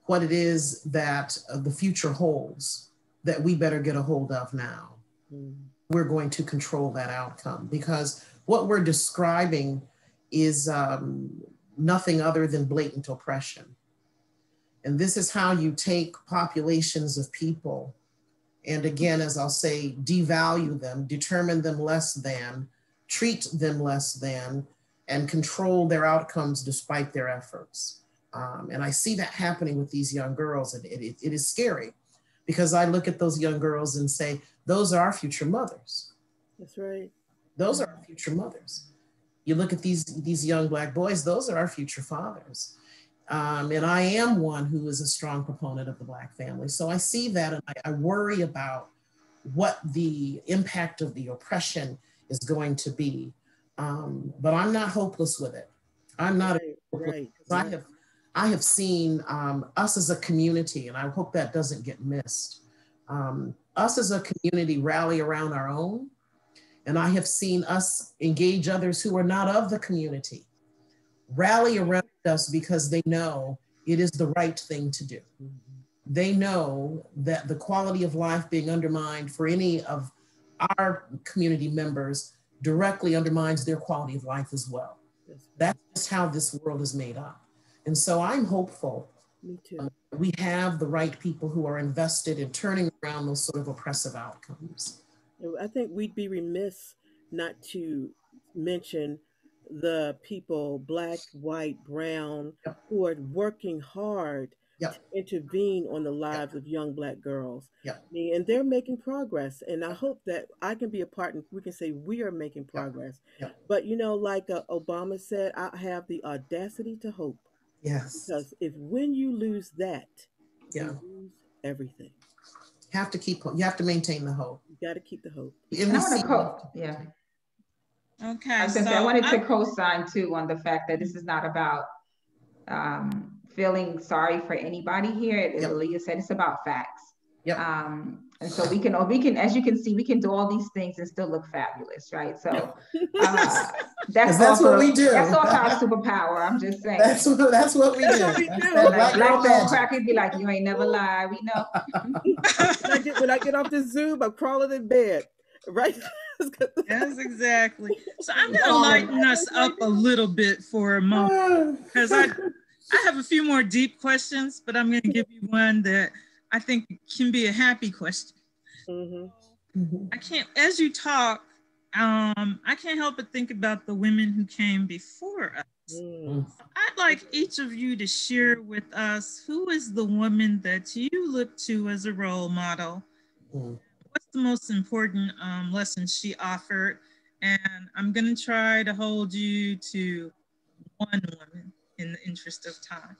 what it is that the future holds that we better get a hold of now. We're going to control that outcome because what we're describing is nothing other than blatant oppression. And this is how you take populations of people and again, as I'll say, devalue them, determine them less than, treat them less than, and control their outcomes despite their efforts. And I see that happening with these young girls, and it is scary because I look at those young girls and say, those are our future mothers. That's right. Those are our future mothers. You look at these young Black boys, those are our future fathers. And I am one who is a strong proponent of the Black family. So I see that and I worry about what the impact of the oppression is going to be. But I'm not hopeless with it. I'm not. Right. I have seen us as a community, and I hope that doesn't get missed. Us as a community rally around our own. And I have seen us engage others who are not of the community, rally around us because they know it is the right thing to do. They know that the quality of life being undermined for any of our community members directly undermines their quality of life as well. That's just how this world is made up. And so I'm hopeful. Me too. We have the right people who are invested in turning around those sort of oppressive outcomes. I think we'd be remiss not to mention the people, Black, white, brown, who are working hard to intervene on the lives of young Black girls. And they're making progress. And I hope that I can be a part and we can say we are making progress. But, you know, like Obama said, I have the audacity to hope. Yes. Because when you lose that, you lose everything. You have to maintain the hope. You got to keep the hope. And I want to Okay. I wanted to co-sign too on the fact that this is not about feeling sorry for anybody here. As Leah said, it's about facts. And so we can, as you can see, we can do all these things and still look fabulous, right? So that's what we do. That's also our superpower. I'm just saying. That's what we do. Black don't crack and be like, you ain't never lied. We know. When I get off this Zoom, I'm crawling in bed, right? Yes, exactly. So I'm going to lighten us up a little bit for a moment because I have a few more deep questions, but I'm going to give you one that I think can be a happy question. I can't, as you talk, I can't help but think about the women who came before us. Mm. I'd like each of you to share with us who is the woman that you look to as a role model. What's the most important lesson she offered? And I'm going to try to hold you to one woman in the interest of time.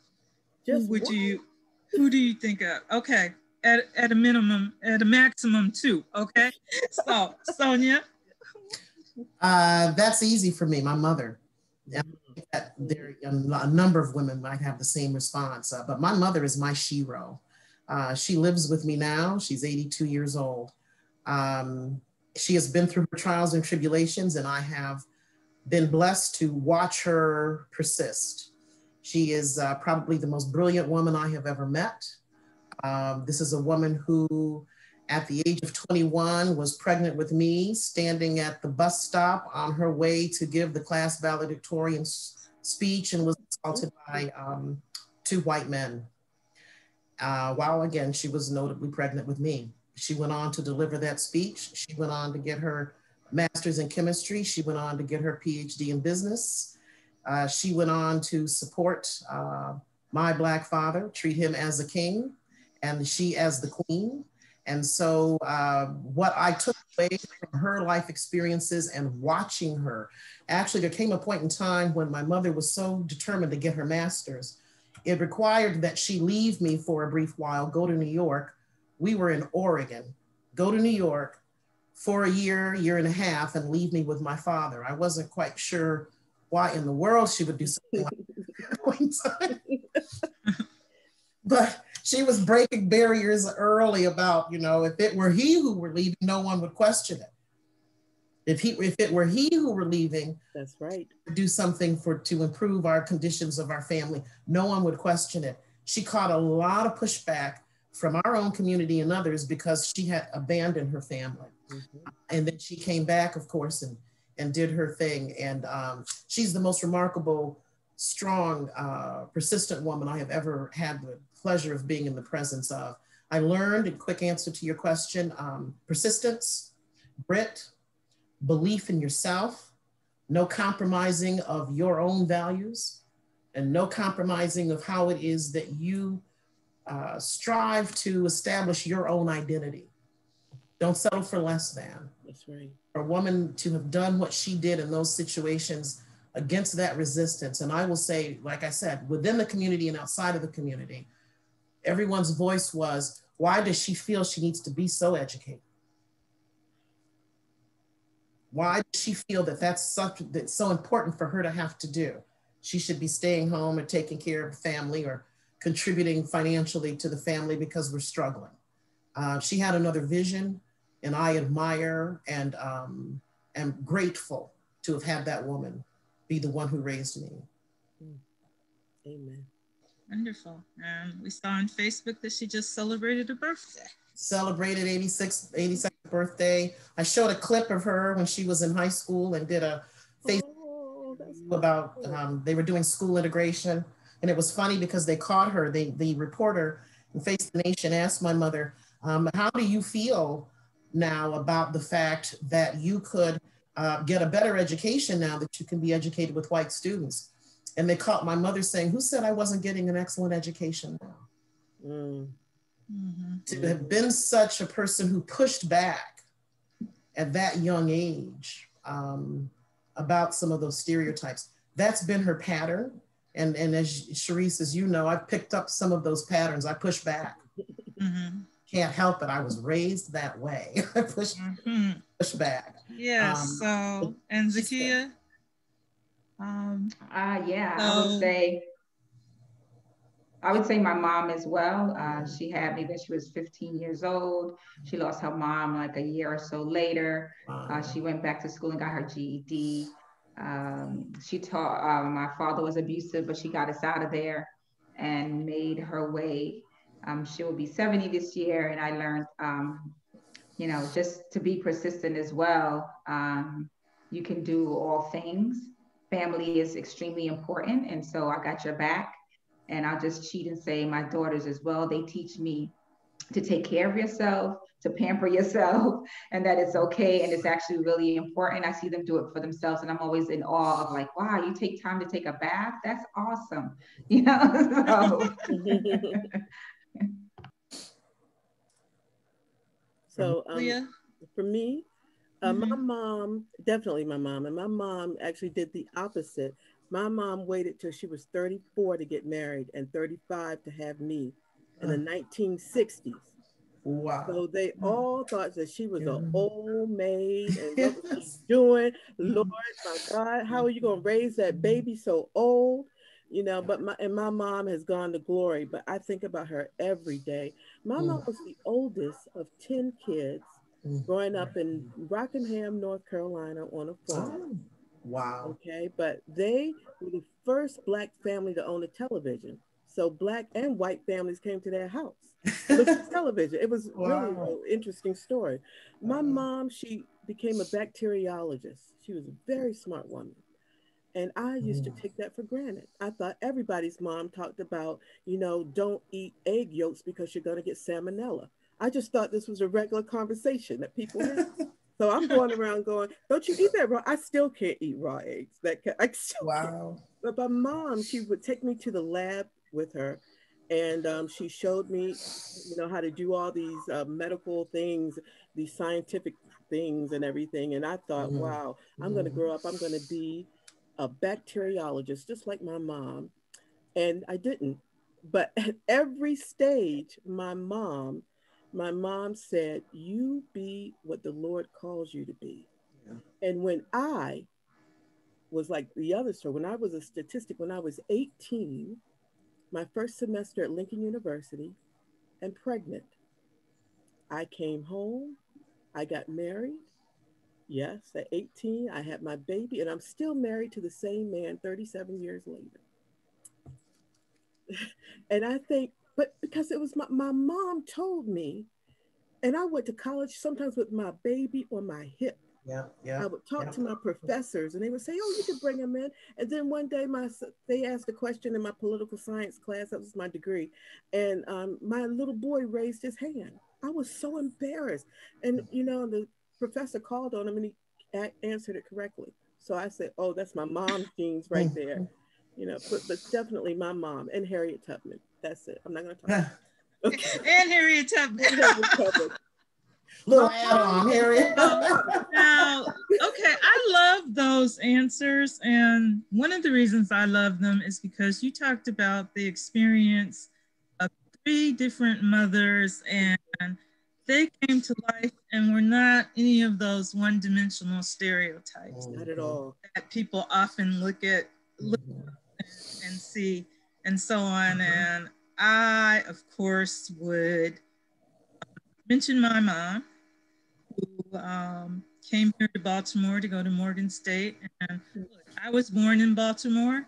Just who do you think of? Okay, at a minimum, at a maximum two. Okay, so Sonia. That's easy for me. My mother. There a number of women might have the same response, but my mother is my shero. She lives with me now. She's 82 years old. She has been through her trials and tribulations, and I have been blessed to watch her persist. She is probably the most brilliant woman I have ever met. This is a woman who, at the age of 21, was pregnant with me, standing at the bus stop on her way to give the class valedictorian speech, and was assaulted by two white men. While again, she was notably pregnant with me. She went on to deliver that speech. She went on to get her master's in chemistry. She went on to get her PhD in business. She went on to support my Black father, treat him as a king, and she as the queen. And so what I took away from her life experiences and watching her, actually there came a point in time when my mother was so determined to get her master's, it required that she leave me for a brief while, go to New York. We were in Oregon, go to New York for a year, year and a half, and leave me with my father. I wasn't quite sure why in the world she would do something like that at that point in time. But she was breaking barriers early about, if it were he who were leaving, no one would question it. If it were he who were leaving, that's right, do something to improve our conditions of our family, no one would question it. She caught a lot of pushback from our own community and others because she had abandoned her family. Mm-hmm. And then she came back, of course, and did her thing. And she's the most remarkable, strong, persistent woman I have ever had the pleasure of being in the presence of. I learned, in quick answer to your question, persistence, grit, belief in yourself, no compromising of your own values, and no compromising of how it is that you strive to establish your own identity. Don't settle for less than. That's right. For a woman to have done what she did in those situations against that resistance. And I will say, like I said, within the community and outside of the community, everyone's voice was, why does she feel she needs to be so educated? Why does she feel that that's something that's so important for her to have to do? She should be staying home or taking care of the family or contributing financially to the family because we're struggling. She had another vision, and I admire and am grateful to have had that woman be the one who raised me. Amen. Wonderful. And we saw on Facebook that she just celebrated her birthday. Celebrated 82nd birthday. I showed a clip of her when she was in high school and did a Facebook about, they were doing school integration. And it was funny because they caught her, the reporter in Face the Nation asked my mother, how do you feel now about the fact that you could get a better education now that you can be educated with white students? And they caught my mother saying, who said I wasn't getting an excellent education now? Mm-hmm. To have been such a person who pushed back at that young age about some of those stereotypes, that's been her pattern. And as Sharice, as you know, I've picked up some of those patterns. I push back. Mm-hmm. Can't help it. I was raised that way. I push back. Yes. So, and Zakia? I would say my mom as well. She had me when she was 15 years old. She lost her mom like a year or so later. She went back to school and got her GED. She taught, my father was abusive, but she got us out of there and made her way. She will be 70 this year. And I learned, just to be persistent as well. You can do all things. Family is extremely important. And so I got your back. And I'll just cheat and say my daughters as well, they teach me to take care of yourself, to pamper yourself, and that it's okay and it's actually really important. I see them do it for themselves, and I'm always in awe of like, wow, you take time to take a bath? That's awesome. You know? So Leah? for me, my mom, definitely my mom, and my mom actually did the opposite. My mom waited till she was 34 to get married and 35 to have me in the 1960s. Wow. So they all thought that she was an Yeah. old maid and what was she Yes. doing? Lord, my God, how are you going to raise that baby so old? You know, but my mom has gone to glory, but I think about her every day. My mom was the oldest of 10 kids growing up in Rockingham, North Carolina on a farm. Oh, wow. Okay, but they were the first Black family to own a television. So Black and white families came to their house to look at television. It was really Wow. an interesting story. My Wow. mom, she became a bacteriologist. She was a very smart woman. And I used to take that for granted. I thought everybody's mom talked about, you know, don't eat egg yolks because you're going to get salmonella. I just thought this was a regular conversation that people had. So I'm going around going, don't you eat that raw? I still can't eat raw eggs. I still can't. Wow. But my mom, she would take me to the lab with her, and she showed me, you know, how to do all these medical things, these scientific things, and everything. And I thought, wow, I'm going to grow up. I'm going to be a bacteriologist, just like my mom. And I didn't. But at every stage, my mom said, you be what the Lord calls you to be. Yeah. And when I was like the other story, when I was a statistic, when I was 18, my first semester at Lincoln University and pregnant, I came home, I got married. Yes, at 18, I had my baby, and I'm still married to the same man 37 years later. And I think, but because it was my mom told me, and I went to college sometimes with my baby on my hip. Yeah. Yeah. I would talk Yeah. to my professors and they would say, oh, you could bring him in. And then one day they asked a question in my political science class, that was my degree. And my little boy raised his hand. I was so embarrassed. And, you know, the professor called on him and he answered it correctly. So I said, oh, that's my mom's genes right there. You know, but definitely my mom and Harriet Tubman. That's it. I'm not going to talk about it. Okay. And Harriet Tubman. Harriet Tubman. Little add-on, Harriet. Now, okay, I love those answers. And one of the reasons I love them is because you talked about the experience of 3 different mothers, and they came to life and were not any of those one-dimensional stereotypes Not at all. that people often look at and see and so on. And I, of course, would mention my mom, who came here to Baltimore to go to Morgan State. And look, I was born in Baltimore,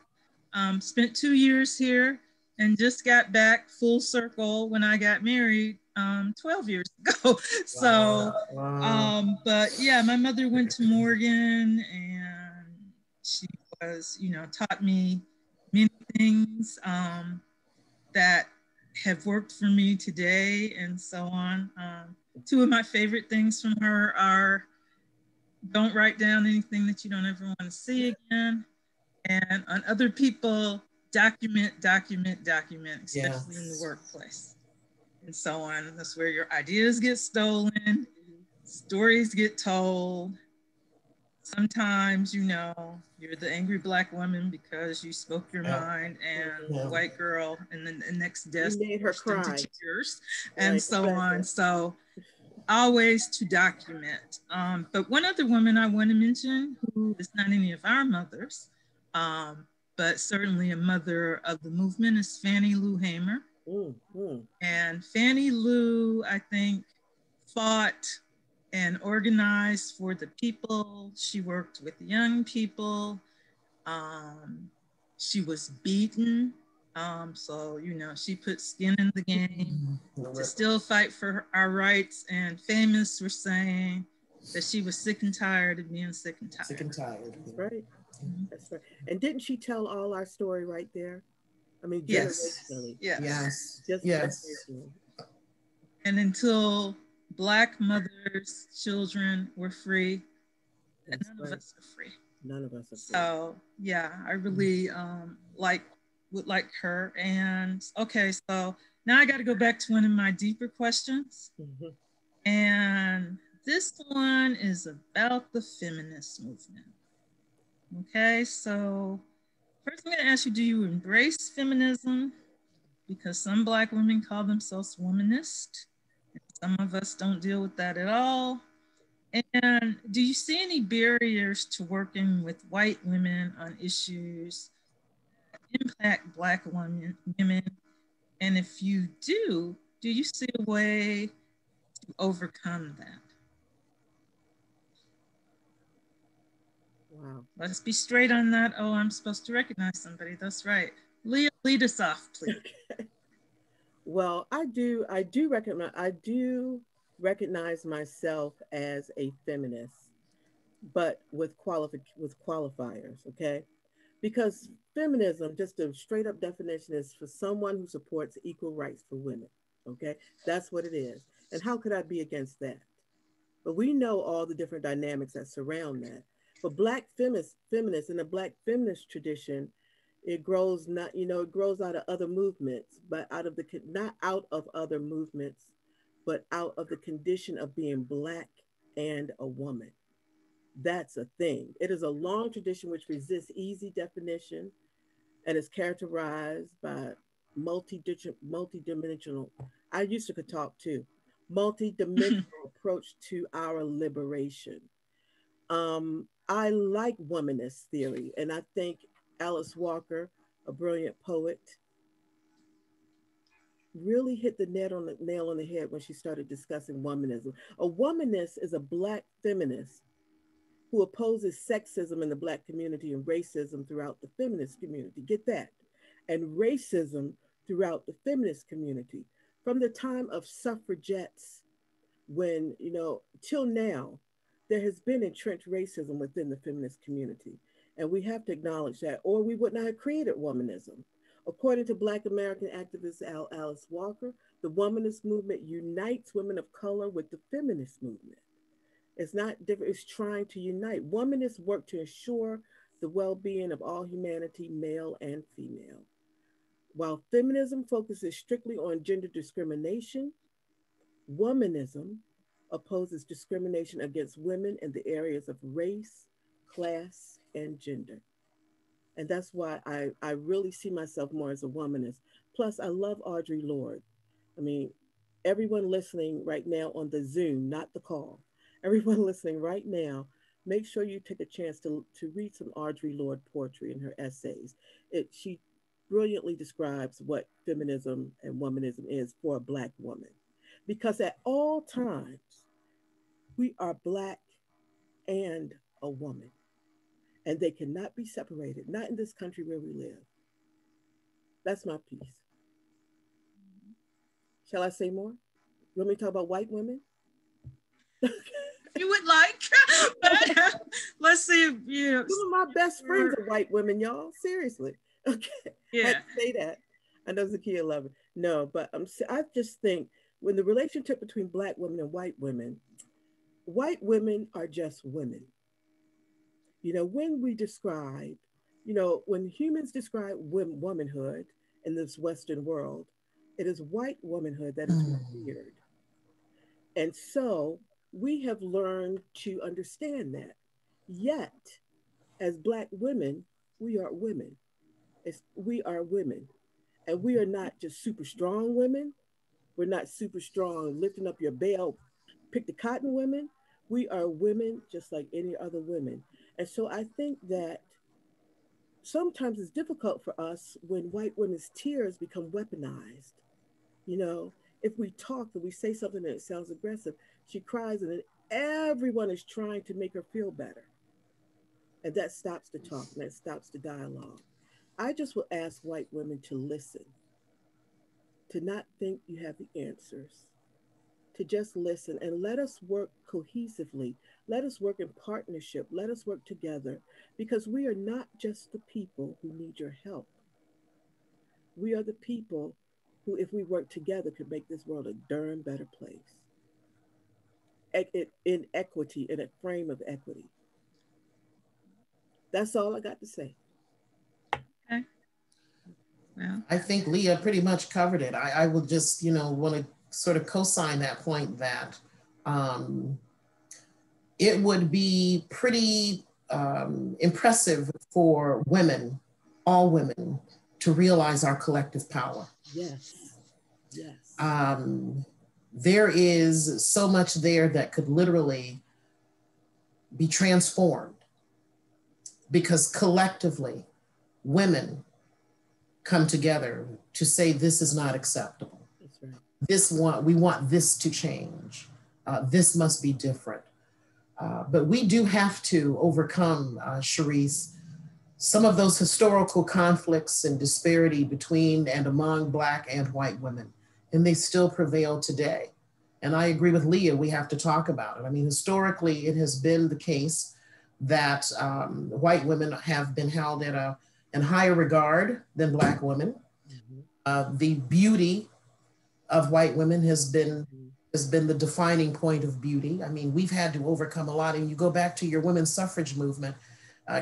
spent 2 years here, and just got back full circle when I got married 12 years ago. So, but yeah, my mother went to Morgan, and she was, you know, taught me many things that have worked for me today and so on. 2 of my favorite things from her are don't write down anything that you don't ever want to see again. And on other people, document, especially in the workplace and so on. That's where your ideas get stolen, stories get told. Sometimes, you know, you're the angry Black woman because you spoke your mind, and the white girl and then the next desk made her cry into tears and so on. So always to document. But one other woman I want to mention, who is not any of our mothers, but certainly a mother of the movement, is Fannie Lou Hamer. And Fannie Lou, I think, fought and organized for the people. She worked with young people. She was beaten. So, you know, she put skin in the game to still fight for our rights. And famous for saying that she was sick and tired of being sick and tired. Sick and tired. That's right. That's right. And didn't she tell all our story right there? I mean, yes. generationally. Yes. Yes. Just yes. generationally. And until Black mothers, children were free, That's none of right. us are free. None of us are free. So yeah, I really would like her. And okay, so now I got to go back to one of my deeper questions. Mm-hmm. And this one is about the feminist movement. Okay, so first I'm going to ask you, do you embrace feminism? Because some Black women call themselves womanist. And some of us don't deal with that at all. And do you see any barriers to working with white women on issues that impact Black women? And if you do you see a way to overcome that? Wow. Let's be straight on that. Oh, I'm supposed to recognize somebody. That's right. Leah, lead us off, please. Okay. Well, I do recognize myself as a feminist, but with qualifiers, okay? Because feminism, just a straight up definition, is for someone who supports equal rights for women. Okay, that's what it is. And how could I be against that? But we know all the different dynamics that surround that. But Black feminists in the Black feminist tradition, it grows not, it grows out of other movements, but not out of other movements, but out of the condition of being Black and a woman. That's a thing. It is a long tradition which resists easy definition and is characterized by multi-dimensional. I used to could talk too. Multi-dimensional approach to our liberation. I like womanist theory, and I think Alice Walker, a brilliant poet, really hit the nail on the head when she started discussing womanism. A womanist is a Black feminist who opposes sexism in the Black community and racism throughout the feminist community. Get that? And racism throughout the feminist community. From the time of suffragettes, when, till now, there has been entrenched racism within the feminist community. And we have to acknowledge that, or we would not have created womanism. According to Black American activist Alice Walker, the womanist movement unites women of color with the feminist movement. It's not different, it's trying to unite. Womanists work to ensure the well being of all humanity, male and female. While feminism focuses strictly on gender discrimination, womanism opposes discrimination against women in the areas of race, class, and gender. And that's why I really see myself more as a womanist. Plus, I love Audre Lorde. I mean, everyone listening right now on the Zoom, not the call, everyone listening right now, make sure you take a chance to read some Audre Lorde poetry in her essays. She brilliantly describes what feminism and womanism is for a Black woman. Because at all times, we are Black and a woman, and they cannot be separated, not in this country where we live. That's my piece. Shall I say more? You want me to talk about white women? You would like, but let's see if Some of my best friends are white women, y'all. Seriously. Okay. Yeah. I had to say that. I know Zakiya love it. No, but I just think when the relationship between Black women and white women are just women. When we describe, when humans describe womanhood in this Western world, it is white womanhood that is revered. And so we have learned to understand that. Yet, as Black women, we are women. We are women. And we are not just super strong women. We're not super strong, lifting up your bell, pick the cotton women. We are women just like any other women. And so I think that sometimes it's difficult for us when white women's tears become weaponized. You know, if we talk and we say something that sounds aggressive, she cries and then everyone is trying to make her feel better. And that stops the talk and that stops the dialogue. I just will ask white women to listen, to not think you have the answers, to just listen and let us work cohesively. Let us work in partnership. Let us work together because we are not just the people who need your help. We are the people who, if we work together, could make this world a darn better place. In equity, in a frame of equity. That's all I got to say. Okay. Well, I think Leah pretty much covered it. I would just, want to sort of co-sign that point that it would be pretty impressive for women, all women, to realize our collective power. Yes, yes. There is so much there that could literally be transformed because collectively, women come together to say this is not acceptable. That's right. We want this to change. This must be different. But we do have to overcome, Charisse, some of those historical conflicts and disparity between and among Black and white women, and they still prevail today. And I agree with Leah, we have to talk about it. I mean, historically, it has been the case that white women have been held in higher regard than Black women. Mm-hmm. The beauty of white women has been the defining point of beauty. I mean, we've had to overcome a lot. And you go back to your women's suffrage movement,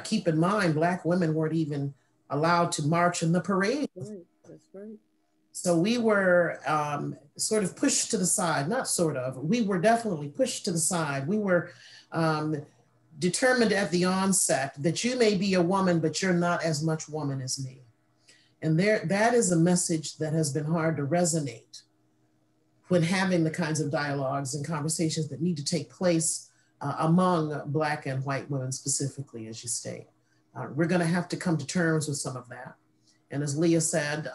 keep in mind, Black women weren't even allowed to march in the parade. That's right. So we were sort of pushed to the side, not sort of, we were definitely pushed to the side. We were determined at the onset that you may be a woman, but you're not as much woman as me. And that is a message that has been hard to resonate when having the kinds of dialogues and conversations that need to take place among Black and white women specifically, as you state. We're gonna have to come to terms with some of that. And as Leah said,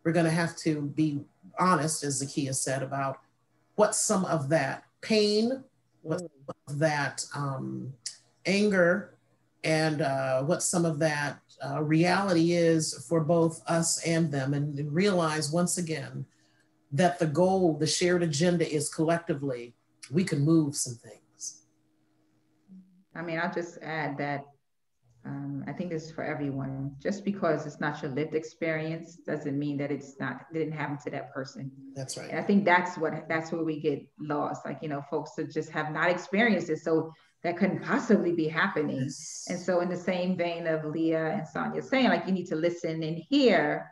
we're gonna have to be honest, as Zakiya said, about what some of that pain, what some of that anger, and what some of that reality is for both us and them, and realize once again that the goal, the shared agenda is collectively, we can move some things. I mean, I'll just add that I think this is for everyone. Just because it's not your lived experience doesn't mean that it didn't happen to that person. That's right. And I think that's where we get lost. Like, folks that just have not experienced it, so that couldn't possibly be happening. Yes. And so in the same vein of Leah and Sonia saying, like, you need to listen and hear,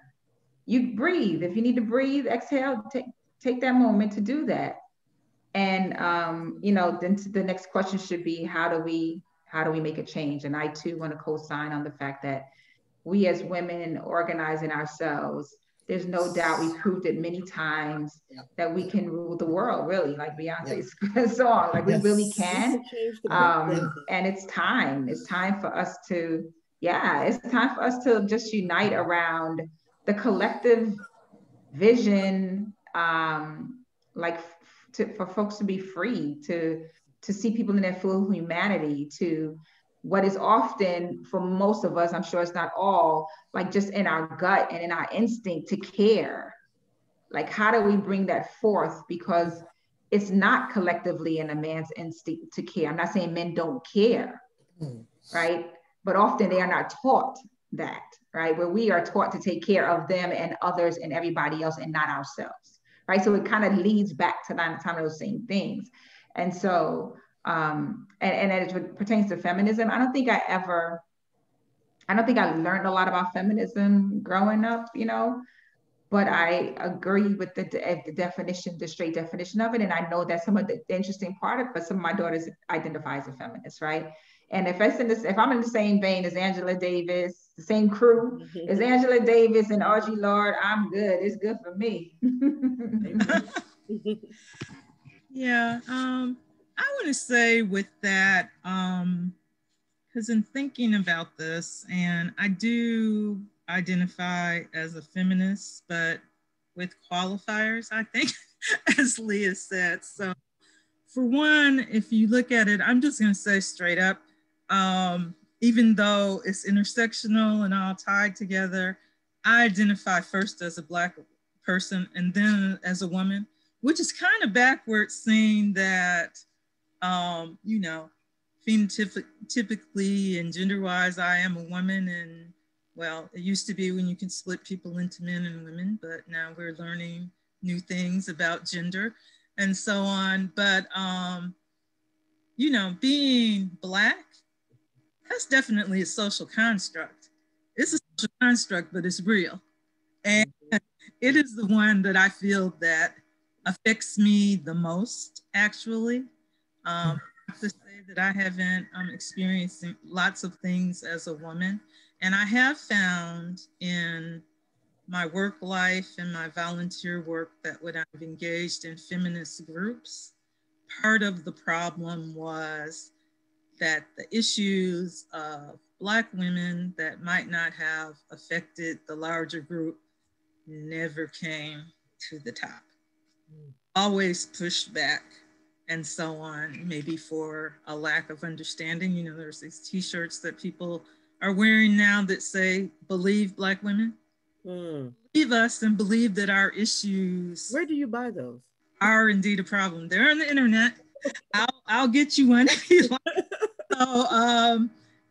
you breathe. If you need to breathe, exhale, take that moment to do that. And, then the next question should be, how do we make a change? And I too want to co-sign on the fact that we as women organizing ourselves, there's no doubt we proved it many times that we can rule the world, really, like Beyonce's song, like we really can. And it's time for us to, just unite around the collective vision, for folks to be free, to see people in their full humanity, to what is often, for most of us, I'm sure it's not all, like just in our gut and in our instinct to care. Like, how do we bring that forth? Because it's not collectively in a man's instinct to care. I'm not saying men don't care, right? But often they are not taught that, right? Where we are taught to take care of them and others and everybody else and not ourselves, right? So it kind of leads back to some of those same things. And so, and as it pertains to feminism, I don't think I learned a lot about feminism growing up, but I agree with the definition, the straight definition of it. And I know that some of the interesting part of it, but some of my daughters identify as a feminist, right? And if I'm in the same vein as Angela Davis, the same crew as Angela Davis and Audre Lorde, I'm good. It's good for me. Yeah, I want to say with that, because in thinking about this, and I do identify as a feminist, but with qualifiers, I think, as Leah said. So for one, if you look at it, I'm just going to say straight up, even though it's intersectional and all tied together, I identify first as a Black person and then as a woman, which is kind of backwards, saying that, phenotypically and gender-wise, I am a woman, and Well, it used to be when you can split people into men and women, but now we're learning new things about gender and so on. But, you know, being Black, that's definitely a social construct. It's a social construct, but it's real. And it is the one that I feel that affects me the most, actually. I have to say that I haven't experienced lots of things as a woman. And I have found in my work life and my volunteer work that when I've engaged in feminist groups, part of the problem was that the issues of Black women that might not have affected the larger group never came to the top. Always pushed back and so on, maybe for a lack of understanding. You know, there's these t-shirts that people are wearing now that say, believe Black women. Believe us and believe that our issues. Where do you buy those? Are indeed a problem. They're on the internet. I'll get you one if you like. So,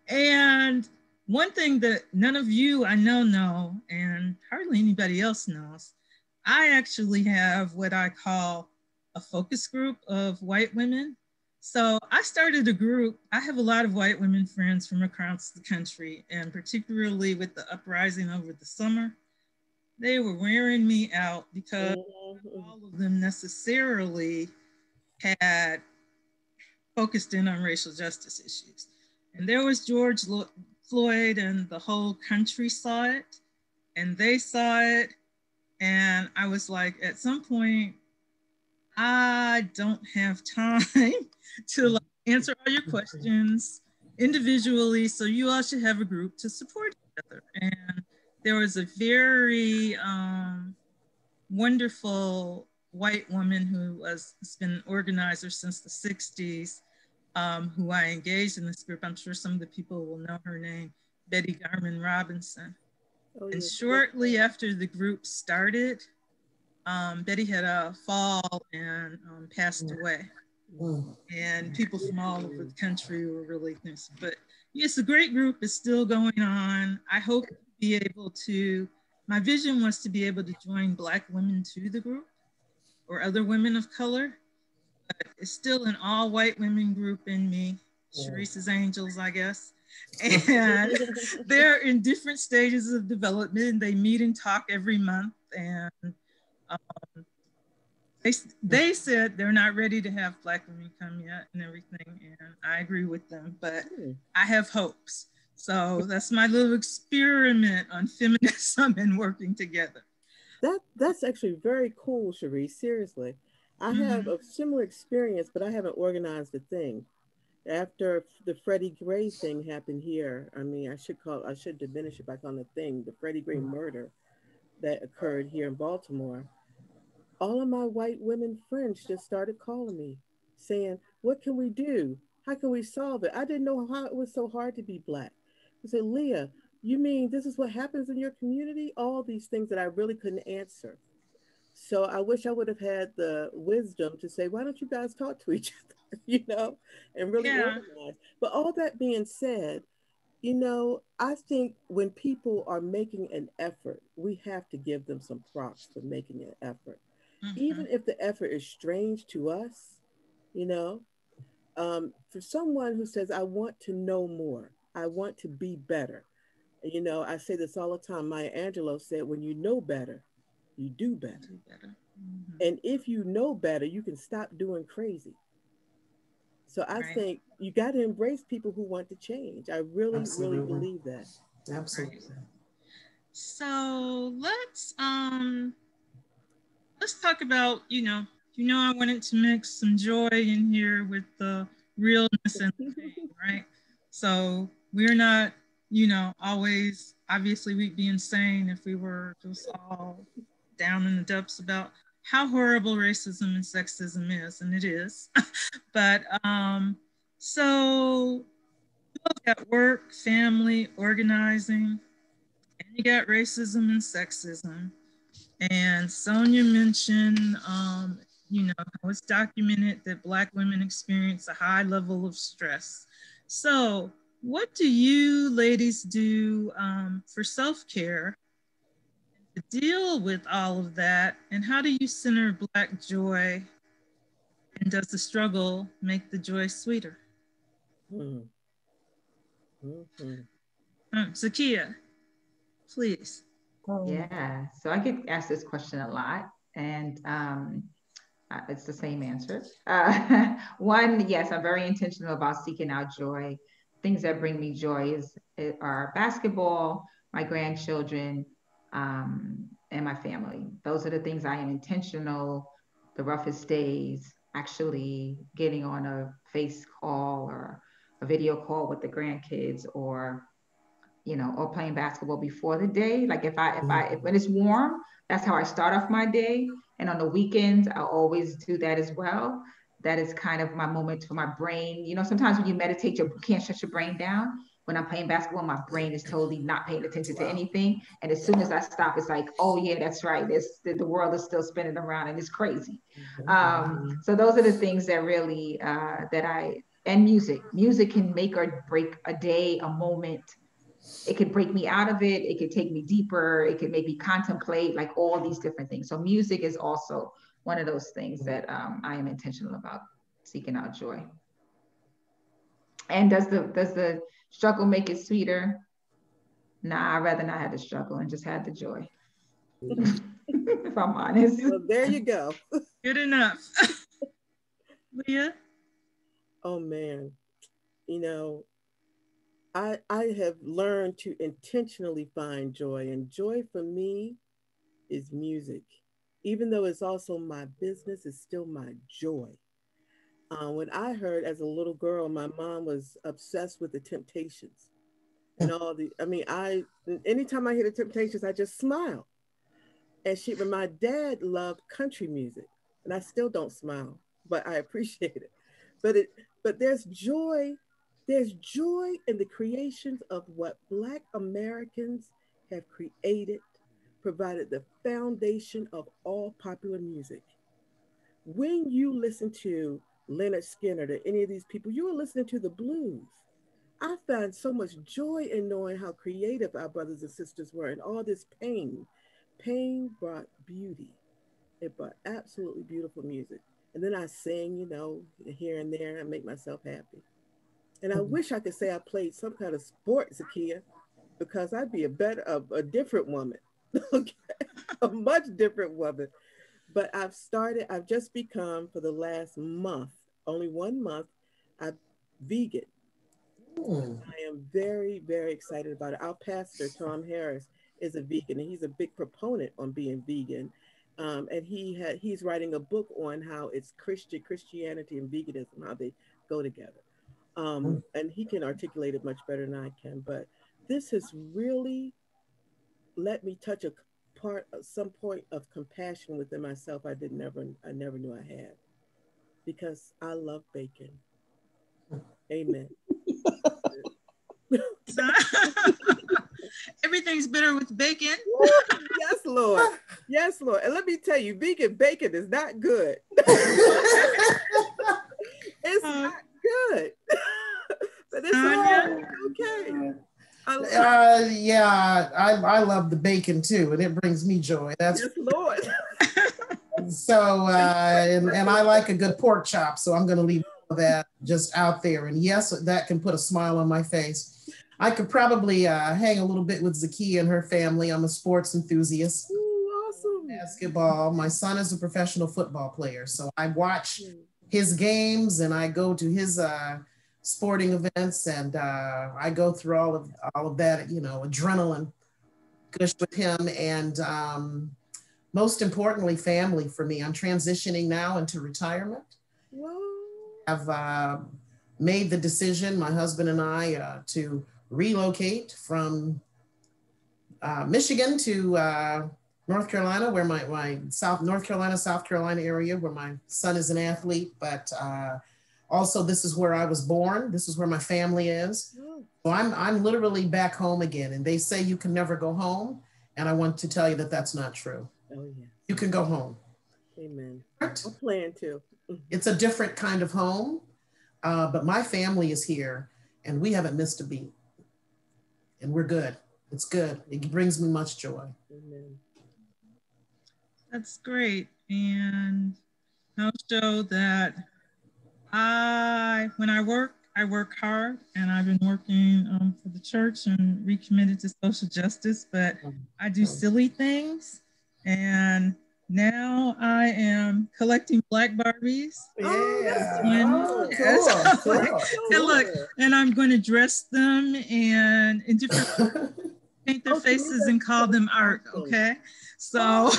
and one thing that none of you I know, and hardly anybody else knows, I actually have what I call a focus group of white women. So I started a group. I have a lot of white women friends from across the country, and particularly with the uprising over the summer, they were wearing me out because all of them necessarily had focused in on racial justice issues. And there was George Floyd, and the whole country saw it, and they saw it. And I was like, at some point, I don't have time to answer all your questions individually. So you all should have a group to support each other. And there was a very wonderful white woman who has been an organizer since the 60s, who I engaged in this group. I'm sure some of the people will know her name, Betty Garman Robinson. Oh, and shortly after the group started, Betty had a fall and passed away. And people from all over the country were really nice. But yes, the great group is still going on. I hope to be able to, my vision was to be able to join Black women to the group or other women of color. But it's still an all white women group in me, Sharice's Angels, I guess. And they're in different stages of development. They meet and talk every month. And they said they're not ready to have Black women come yet and everything. And I agree with them, but I have hopes. So that's my little experiment on feminism and working together. That's actually very cool, Sharice, seriously. I have a similar experience, but I haven't organized a thing. After the Freddie Gray thing happened here, I mean, I should diminish it by calling it a thing, the Freddie Gray murder that occurred here in Baltimore. All of my white women friends just started calling me saying, what can we do? How can we solve it? I didn't know how it was so hard to be Black. I said, Leah, you mean this is what happens in your community? All these things that I really couldn't answer. So I wish I would have had the wisdom to say, why don't you guys talk to each other, and really organize. But all that being said, I think when people are making an effort, we have to give them some props for making an effort. Even if the effort is strange to us, for someone who says, I want to know more, I want to be better. I say this all the time. Maya Angelou said, when you know better, you do better. And if you know better, you can stop doing crazy. So I think you got to embrace people who want to change. I really, really believe that. Absolutely. So let's talk about, I wanted to mix some joy in here with the realness and the pain, right? So we're not, always, obviously we'd be insane if we were just all down in the depths about how horrible racism and sexism is, and it is. But so you got work, family, organizing, and you got racism and sexism. And Sonia mentioned, how it's documented that Black women experience a high level of stress. So What do you ladies do for self-care to deal with all of that? And how do you center Black joy? And does the struggle make the joy sweeter? Mm. Mm-hmm. Zakia, please. Yeah, so I get asked this question a lot, and it's the same answer. One, yes, I'm very intentional about seeking out joy. Things that bring me joy are basketball, my grandchildren, and my family. Those are the things I am intentional. The roughest days, actually getting on a face call or a video call with the grandkids, or playing basketball before the day. Like if when it's warm, that's how I start off my day. And on the weekends, I always do that as well. That is kind of my moment for my brain. Sometimes when you meditate, you can't shut your brain down. When I'm playing basketball, my brain is totally not paying attention to anything. And as soon as I stop, it's like, oh yeah, that's right. The world is still spinning around and it's crazy. So those are the things that really and music can make or break a day, a moment. It could break me out of it. It could take me deeper. It could make me contemplate, like all these different things. So music is also one of those things that I am intentional about seeking out joy. And does the struggle make it sweeter? Nah, I'd rather not have the struggle and just have the joy. If I'm honest. Well, there you go. Good enough. Leah? Oh man, I have learned to intentionally find joy, and joy for me is music. Even though it's also my business, it's still my joy. When I heard as a little girl, my mom was obsessed with the Temptations and anytime I hear the Temptations, I just smile. But my dad loved country music, and I still don't smile, but I appreciate it. But there's joy. There's joy in the creations of what Black Americans have created, provided the foundation of all popular music. When you listen to Leonard Skinner or any of these people, you are listening to the blues. I find so much joy in knowing how creative our brothers and sisters were, and all this pain. Pain brought beauty. It brought absolutely beautiful music. And then I sing, here and there, and make myself happy. And I wish I could say I played some kind of sport, Zakia, because I'd be a different woman, okay? A much different woman. But I've just become, for the last month, only 1 month, I'm vegan. I am very, very excited about it. Our pastor, Tom Harris, is a vegan, and he's a big proponent on being vegan. And he's writing a book on how it's Christianity and veganism, how they go together. And he can articulate it much better than I can. But this has really let me touch some point of compassion within myself I never knew I had, because I love bacon. Amen. Everything's better with bacon. Yes, Lord. Yes, Lord. And let me tell you, vegan bacon is not good. It's not good. But it's okay. I love the bacon too, and it brings me joy. That's yes, Lord. So, and I like a good pork chop, so I'm going to leave that just out there. And yes, that can put a smile on my face. I could probably hang a little bit with Zakia and her family. I'm a sports enthusiast. Ooh, awesome. Basketball. My son is a professional football player, so I watch his games and I go to his sporting events, and I go through all of that, adrenaline gush with him. And most importantly, family for me. I'm transitioning now into retirement. Whoa. I've made the decision, my husband and I, to relocate from Michigan to North Carolina, where my South Carolina area, where my son is an athlete, but also this is where I was born. This is where my family is. So I'm literally back home again. And they say you can never go home. And I want to tell you that that's not true. Oh, yeah. You can go home. Amen. I plan to. It's a different kind of home, but my family is here. And we haven't missed a beat. And we're good. It's good. It brings me much joy. Amen. That's great. And I'll show that when I work hard, and I've been working for the church and recommitted to social justice, but I do silly things. And now I am collecting Black Barbies. Yeah. Oh, Cool. And look, and I'm going to dress them and in different paint their faces and call them art. Okay, so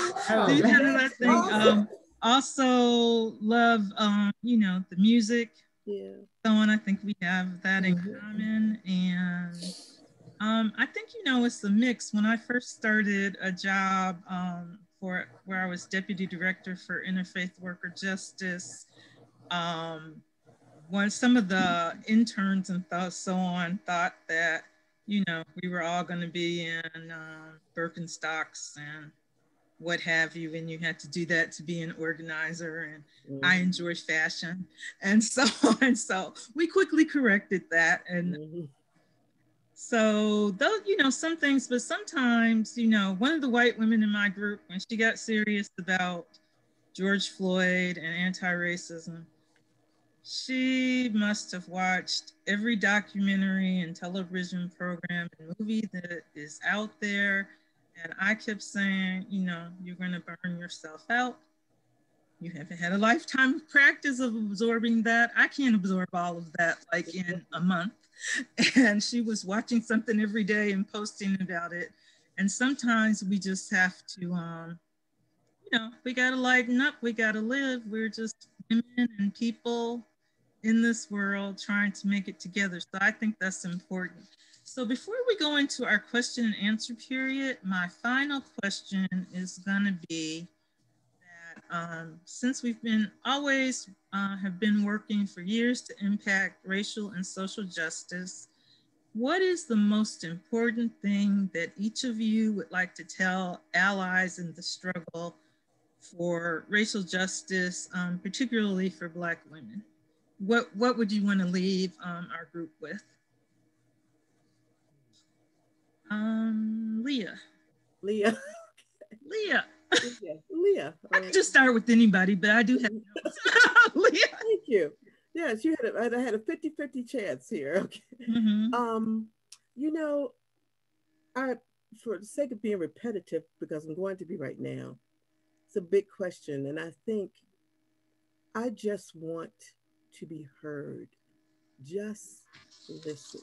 these kind of things. Also love, the music. Yeah. So on, I think we have that in common, and I think it's a mix. When I first started a job for where I was deputy director for interfaith worker justice, when some of the interns and so on thought that we were all going to be in Birkenstocks and what have you, and you had to do that to be an organizer, and I enjoy fashion and so on. So we quickly corrected that. And so those, some things, but sometimes, one of the white women in my group, when she got serious about George Floyd and anti-racism, she must have watched every documentary and television program and movie that is out there. And I kept saying, you're going to burn yourself out. You haven't had a lifetime of practice of absorbing that. I can't absorb all of that like in a month. And she was watching something every day and posting about it. And sometimes we just have to, we got to lighten up. We got to live. We're just women and people in this world trying to make it together. So I think that's important. So before we go into our question and answer period, my final question is going to be that since we've been always have been working for years to impact racial and social justice, what is the most important thing that each of you would like to tell allies in the struggle for racial justice, particularly for Black women? What would you want to leave our group with? Leah. Leah. I can just start with anybody, but I do have notes. Leah. Thank you. Yes, I had a 50-50 chance here. Okay. For the sake of being repetitive, because I'm going to be right now, it's a big question. And I think I just want to be heard. Just listen.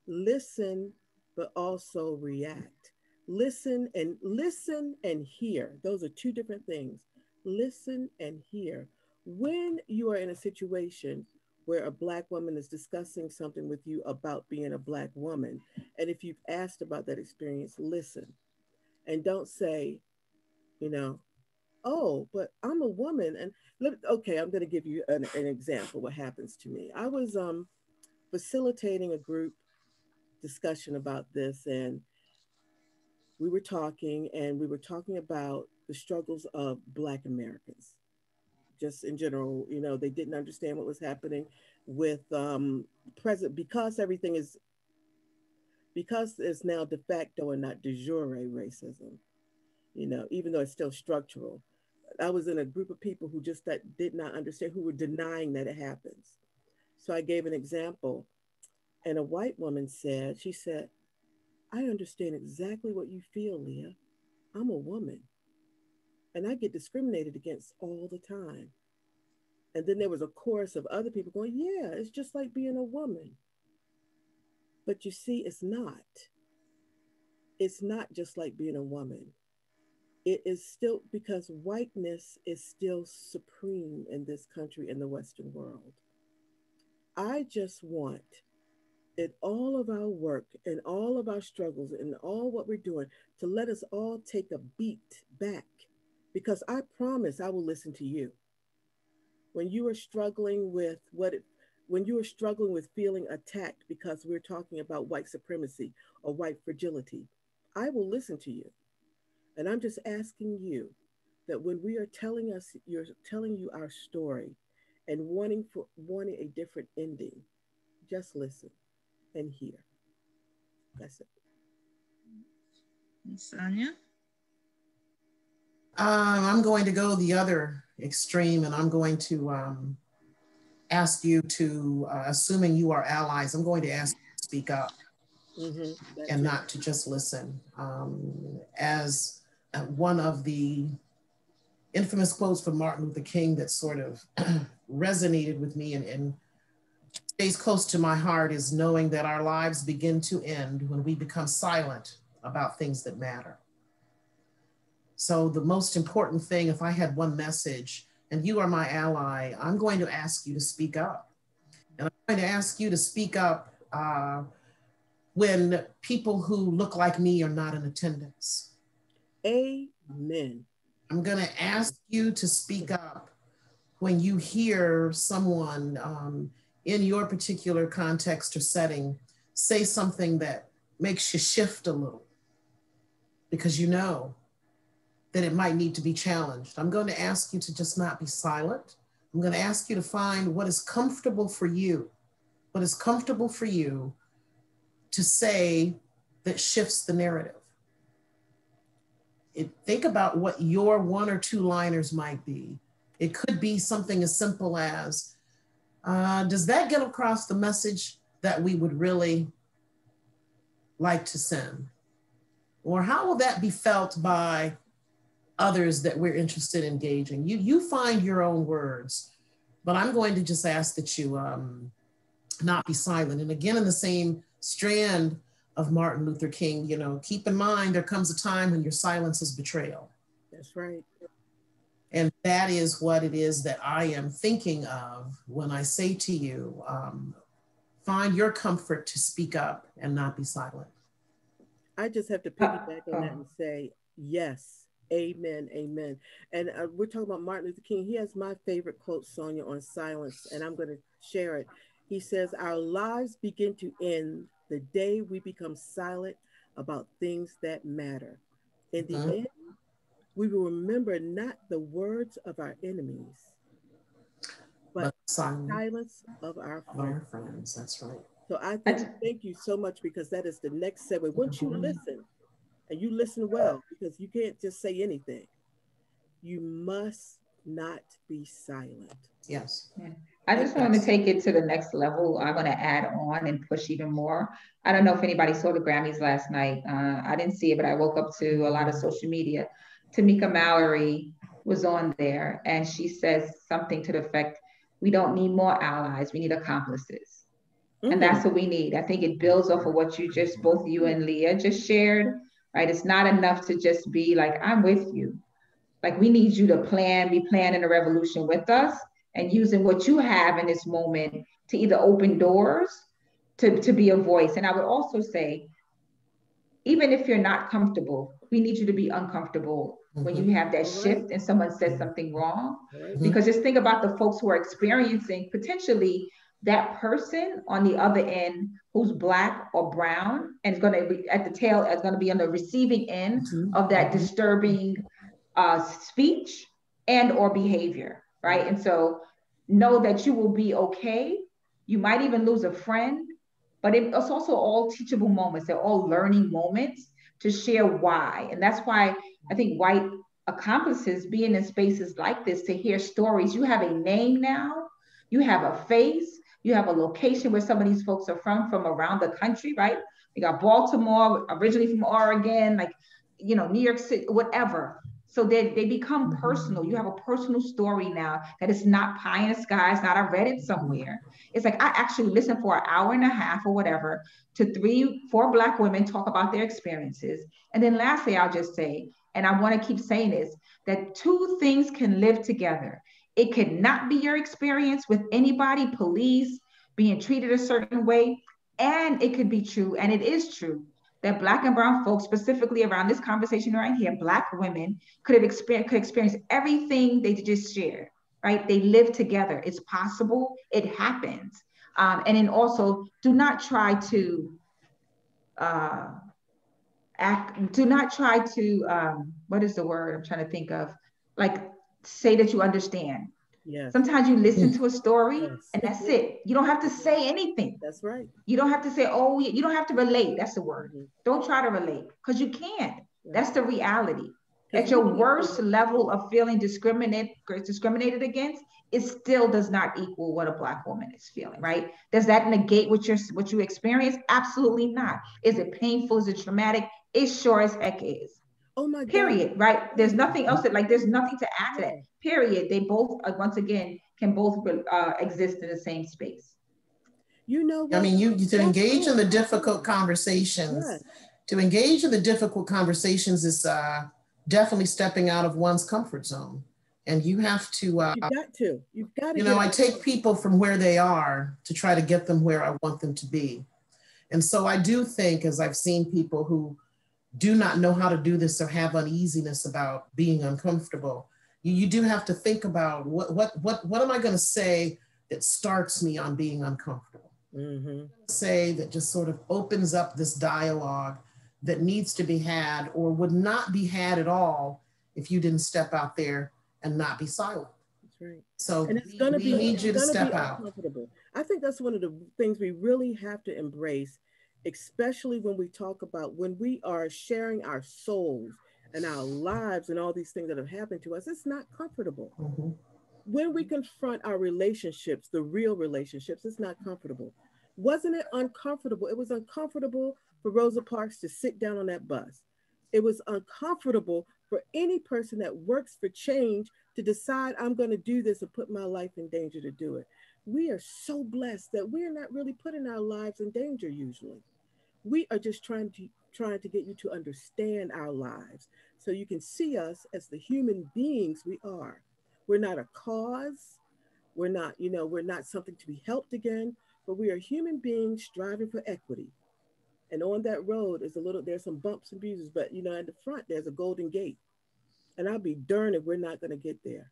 Listen, but also react. Listen and hear. Those are two different things. Listen and hear. When you are in a situation where a Black woman is discussing something with you about being a Black woman, and if you've asked about that experience, listen. And don't say, oh, but I'm a woman. And okay, I'm going to give you an example what happens to me. I was facilitating a group discussion about this, and we were talking about the struggles of Black Americans. Just in general, they didn't understand what was happening with because it's now de facto and not de jure racism, even though it's still structural. I was in a group of people who just did not understand, who were denying that it happens. So I gave an example, and a white woman said, I understand exactly what you feel, Leah. I'm a woman, and I get discriminated against all the time. And then there was a chorus of other people going, yeah, it's just like being a woman. But you see, it's not. It's not just like being a woman. It is still, because whiteness is still supreme in this country, in the Western world. I just want in all of our work and all of our struggles and all what we're doing to let us all take a beat back, because I promise I will listen to you. When you are struggling with when you are struggling with feeling attacked because we're talking about white supremacy or white fragility, I will listen to you. And I'm just asking you that when we are telling you our story and wanting a different ending, just listen and hear. That's it. Sonia? I'm going to go the other extreme, and I'm going to ask you to, assuming you are allies, I'm going to ask you to speak up and not to just listen. As one of the infamous quotes from Martin Luther King that sort of resonated with me and stays close to my heart is knowing that our lives begin to end when we become silent about things that matter. So the most important thing, if I had one message, and you are my ally, I'm going to ask you to speak up. And I'm going to ask you to speak up when people who look like me are not in attendance. Amen. I'm going to ask you to speak up when you hear someone in your particular context or setting say something that makes you shift a little because you know that it might need to be challenged. I'm going to ask you to just not be silent. I'm going to ask you to find what is comfortable for you, what is comfortable for you to say that shifts the narrative. Think about what your one or two liners might be. It could be something as simple as, does that get across the message that we would really like to send? Or how will that be felt by others that we're interested in engaging? You find your own words, but I'm going to just ask that you not be silent. And again, in the same strand of Martin Luther King, you know, keep in mind, there comes a time when your silence is betrayal. That's right. And that is what it is that I am thinking of when I say to you, find your comfort to speak up and not be silent. I just have to piggyback on that and say, yes, amen, amen. And we're talking about Martin Luther King. He has my favorite quote, Sonia, on silence, and I'm going to share it. He says, our lives begin to end the day we become silent about things that matter. In the end, we will remember not the words of our enemies, but silence of our friends. That's right. So I thank you so much, because that is the next segue. Once you listen, and you listen well, because you can't just say anything, you must not be silent. Yes. Yeah. I just want to take it to the next level. I want to add on and push even more. I don't know if anybody saw the Grammys last night. I didn't see it, but I woke up to a lot of social media. Tamika Mallory was on there, and she says something to the effect, we don't need more allies, we need accomplices. And that's what we need. I think it builds off of what you just, both you and Leah just shared, right? It's not enough to just be like, I'm with you. Like, we need you to be planning a revolution with us and using what you have in this moment to either open doors, to be a voice. And I would also say, even if you're not comfortable, we need you to be uncomfortable when you have that shift and someone says something wrong. Because just think about the folks who are experiencing potentially that person on the other end who's Black or brown and is going to be at the tail, is going to be on the receiving end of that disturbing speech and or behavior, right? And so know that you will be okay. You might even lose a friend, but it's also all teachable moments. They're all learning moments to share why. And that's why I think white accomplices being in spaces like this to hear stories. You have a name now, you have a face, you have a location where some of these folks are from around the country, right? We got Baltimore, originally from Oregon, like, you know, New York City, whatever. So they become personal. You have a personal story now that is not pie in the sky. It's not, I read it somewhere. It's like, I actually listened for an hour and a half or whatever to 3-4 Black women talk about their experiences. And then lastly, I'll just say, and I want to keep saying this, that two things can live together. It could not be your experience with anybody, police, being treated a certain way. And it could be true, and it is true, that Black and brown folks, specifically around this conversation right here, Black women could experience everything they just shared, right? They live together. It's possible. It happens. And then also, do not try to what is the word I'm trying to think of? Like, say that you understand. Yes. Sometimes you listen to a story Yes. and that's it. You don't have to say anything. That's right. You don't have to say, oh, you don't have to relate. That's the word. Mm-hmm. Don't try to relate because you can't. That's the reality. At Because your worst level of feeling discriminated against, it still does not equal what a Black woman is feeling, right? Does that negate what you experience? Absolutely not. Is it painful? Is it traumatic? It sure as heck is. Oh my God. Period, right? There's nothing else there's nothing to add to that. Period. They both, once again, can both exist in the same space. You know what? I mean, you to engage in the difficult conversations. Yes. To engage in the difficult conversations is definitely stepping out of one's comfort zone. And you have to, you've got to, you know, I take people from where they are to try to get them where I want them to be. And so I do think, as I've seen people who do not know how to do this or have uneasiness about being uncomfortable, you do have to think about what am I going to say that starts me on being uncomfortable? Mm-hmm. Say that just sort of opens up this dialogue that needs to be had or would not be had at all if you didn't step out there and not be silent. That's right. So and it's gonna we need you to step out. I think that's one of the things we really have to embrace, especially when we talk about when we are sharing our souls and our lives and all these things that have happened to us. It's not comfortable. Mm-hmm. When we confront our relationships, the real relationships, it's not comfortable. Wasn't it uncomfortable? It was uncomfortable for Rosa Parks to sit down on that bus. It was uncomfortable for any person that works for change to decide, I'm going to do this and put my life in danger to do it. We are so blessed that we're not really putting our lives in danger usually. We are just trying to get you to understand our lives so you can see us as the human beings we are. There's not a cause. We're not, we're not something to be helped again, but we are human beings striving for equity. And on that road there's some bumps and bruises, but in the front, there's a golden gate. And I'll be darned if we're not going to get there.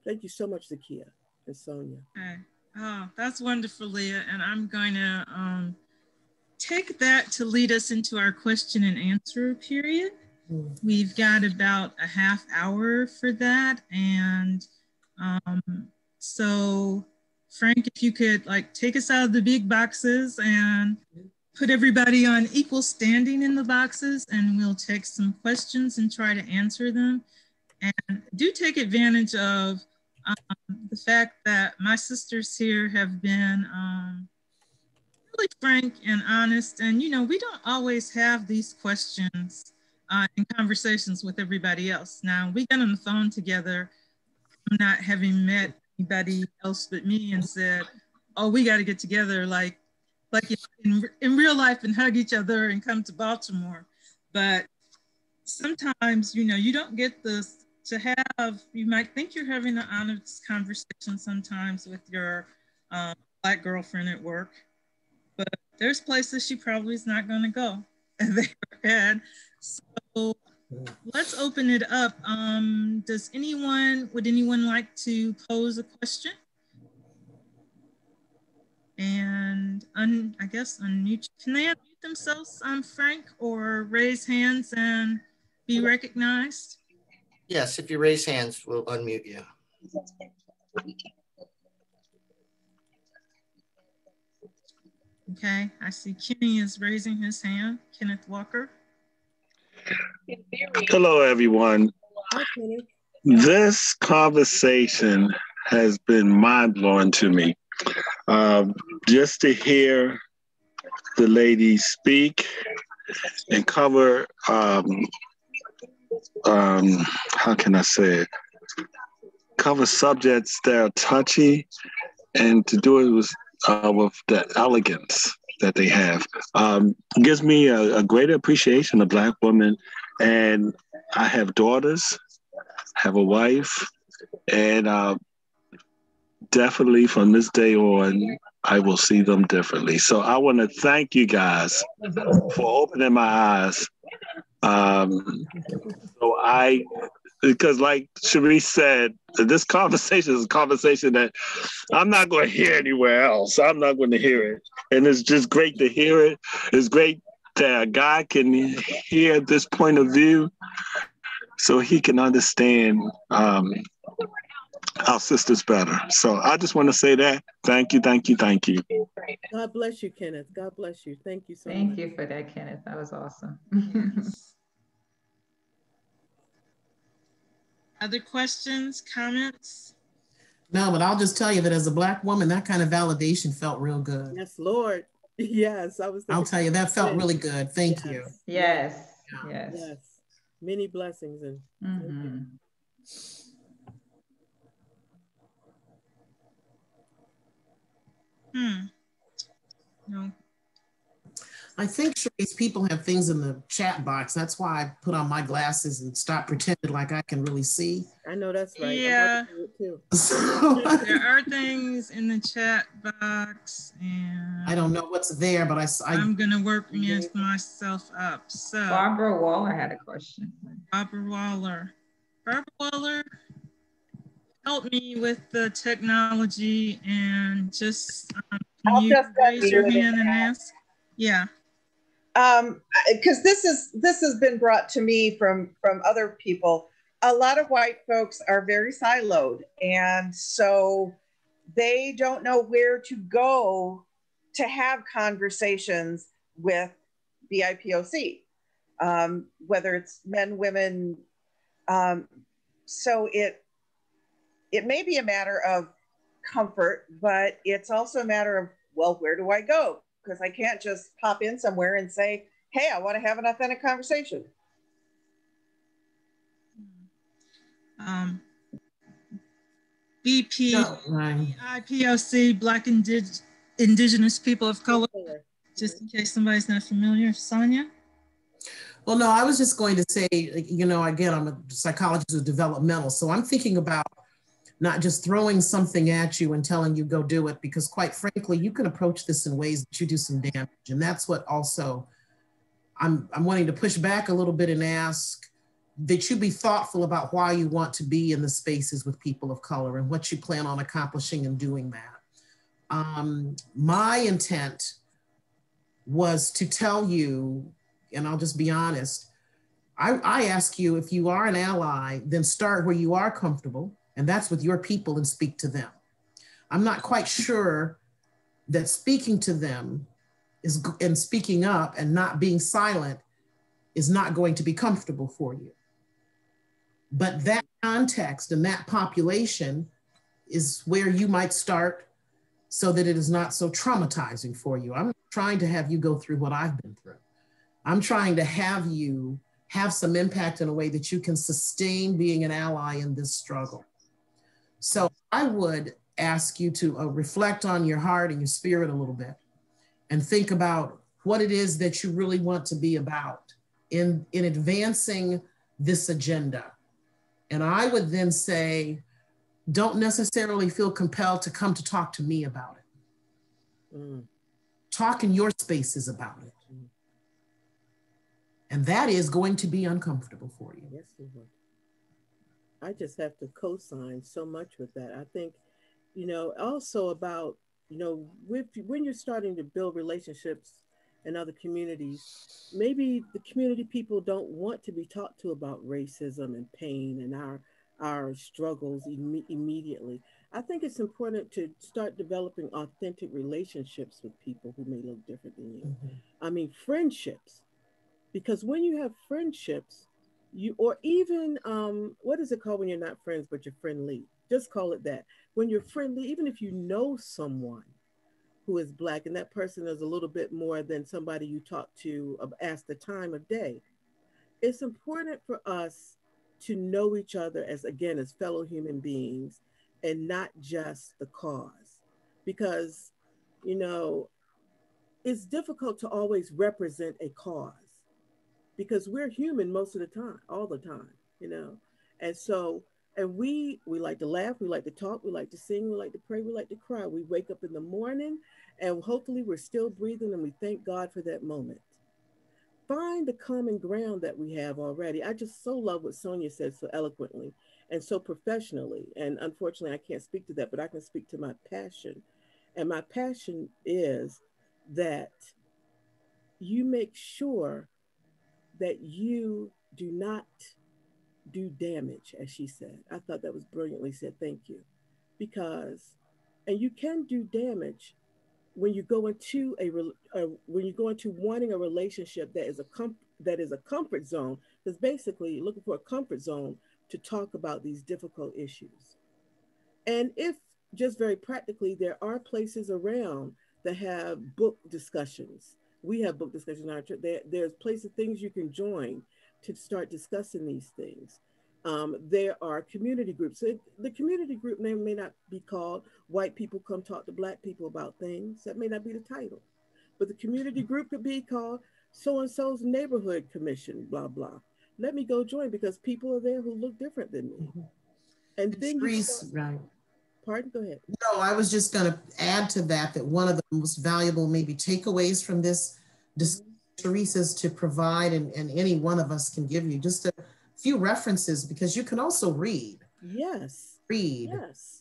Thank you so much, Zakia and Sonia. Okay. Oh, that's wonderful, Leah. And I'm going to take that to lead us into our question and answer period. We've got about a half hour for that. And so, Frank, if you could take us out of the big boxes and put everybody on equal standing in the boxes, and we'll take some questions and try to answer them. And do take advantage of the fact that my sisters here have been really frank and honest. And, we don't always have these questions in conversations with everybody else. Now, we got on the phone together, not having met anybody else but me, and said, oh, we got to get together like in real life and hug each other and come to Baltimore. But sometimes, you don't get this to have, you might think you're having an honest conversation sometimes with your Black girlfriend at work, but there's places she probably is not going to go. And so let's open it up. Would anyone like to pose a question? And I guess unmute. Can they unmute themselves, Frank, or raise hands and be recognized? Yes, if you raise hands, we'll unmute you. Okay, I see Kenny is raising his hand. Kenneth Walker. Hello, everyone. Hi, Kenny. This conversation has been mind-blowing to me. Just to hear the ladies speak and cover, how can I say it? Cover subjects that are touchy, and to do it with the elegance that they have. Gives me a greater appreciation of Black women. And I have daughters, have a wife, and definitely from this day on, I will see them differently. So I want to thank you guys for opening my eyes. Because like Sharice said, this conversation is a conversation that I'm not going to hear anywhere else. I'm not going to hear it. And it's just great to hear it. It's great that a guy can hear this point of view so he can understand our sisters better. So I just want to say that. Thank you, thank you, thank you. God bless you, Kenneth. God bless you. Thank you so much. Thank you for that, Kenneth. That was awesome. Other questions, comments? No, but I'll just tell you that as a Black woman, that kind of validation felt real good. Yes, Lord. Yes, I was thinking. I'll tell you, that felt really good. Thank you. Yes. Yeah. Yes. Yes. Many blessings. And No. I think Sharice, people have things in the chat box. That's why I put on my glasses and stop pretending like I can really see. I know that's right. Yeah. Too. There are things in the chat box, and I don't know what's there, but I'm gonna work myself up. So Barbara Waller had a question. Barbara Waller, help me with the technology and just can you raise your hand and ask? Yeah. Because this has been brought to me from other people. A lot of white folks are very siloed, and so they don't know where to go to have conversations with BIPOC, whether it's men, women. So it may be a matter of comfort, but it's also a matter of, well, where do I go? Because I can't just pop in somewhere and say, hey, I want to have an authentic conversation. BIPOC, Black Indigenous People of Color, just in case somebody's not familiar. Sonia? Well, no, I was just going to say, you know, again, I'm a psychologist with developmental, so I'm thinking about not just throwing something at you and telling you go do it, because quite frankly, you can approach this in ways that you do some damage. And that's what also I'm wanting to push back a little bit and ask that you be thoughtful about why you want to be in the spaces with people of color and what you plan on accomplishing in doing that. My intent was to tell you, and I'll just be honest, I ask you, if you are an ally, then start where you are comfortable, and that's with your people, and speak to them. I'm not quite sure that speaking to them and speaking up and not being silent is not going to be comfortable for you. But that context and that population is where you might start so that it is not so traumatizing for you. I'm trying to have you go through what I've been through. I'm trying to have you have some impact in a way that you can sustain being an ally in this struggle. So I would ask you to reflect on your heart and your spirit a little bit and think about what it is that you really want to be about in advancing this agenda. And I would then say, don't necessarily feel compelled to come to talk to me about it. Talk in your spaces about it. And that is going to be uncomfortable for you. Yes, it will. I just have to co-sign so much with that. I think, you know, also about, you know, when you're starting to build relationships in other communities, maybe the community people don't want to be talked to about racism and pain and our struggles immediately. I think it's important to start developing authentic relationships with people who may look different than you. I mean, friendships, because when you have friendships, or even, what is it called when you're not friends, but you're friendly? Just call it that. When you're friendly, even if you know someone who is Black and that person is a little bit more than somebody you talk to ask the time of day, it's important for us to know each other as fellow human beings and not just the cause. Because, you know, it's difficult to always represent a cause because we're human most of the time, all the time, you know? And so, and we like to laugh, we like to talk, we like to sing, we like to pray, we like to cry. We wake up in the morning and hopefully we're still breathing and we thank God for that moment. Find the common ground that we have already. I just so love what Sonia said so eloquently and so professionally. And unfortunately, I can't speak to that, but I can speak to my passion. And my passion is that you make sure that you do not do damage, as she said. I thought that was brilliantly said. Thank you. Because, and you can do damage when you go into when you go into wanting a relationship that is a comfort zone. Because basically, you're looking for a comfort zone to talk about these difficult issues. And if just very practically, there are places around that have book discussions. We have book discussions in our church. There's places, things you can join to start discussing these things. There are community groups. So the community group name may not be called White People Come Talk to Black People About Things. That may not be the title. But the community group could be called so-and-so's neighborhood commission, blah, blah. Let me go join because people are there who look different than me. And then right. Pardon, go ahead. No, I was just going to add to that one of the most valuable maybe takeaways from this, Therese, is to provide, and any one of us can give you just a few references, because you can also read. Yes.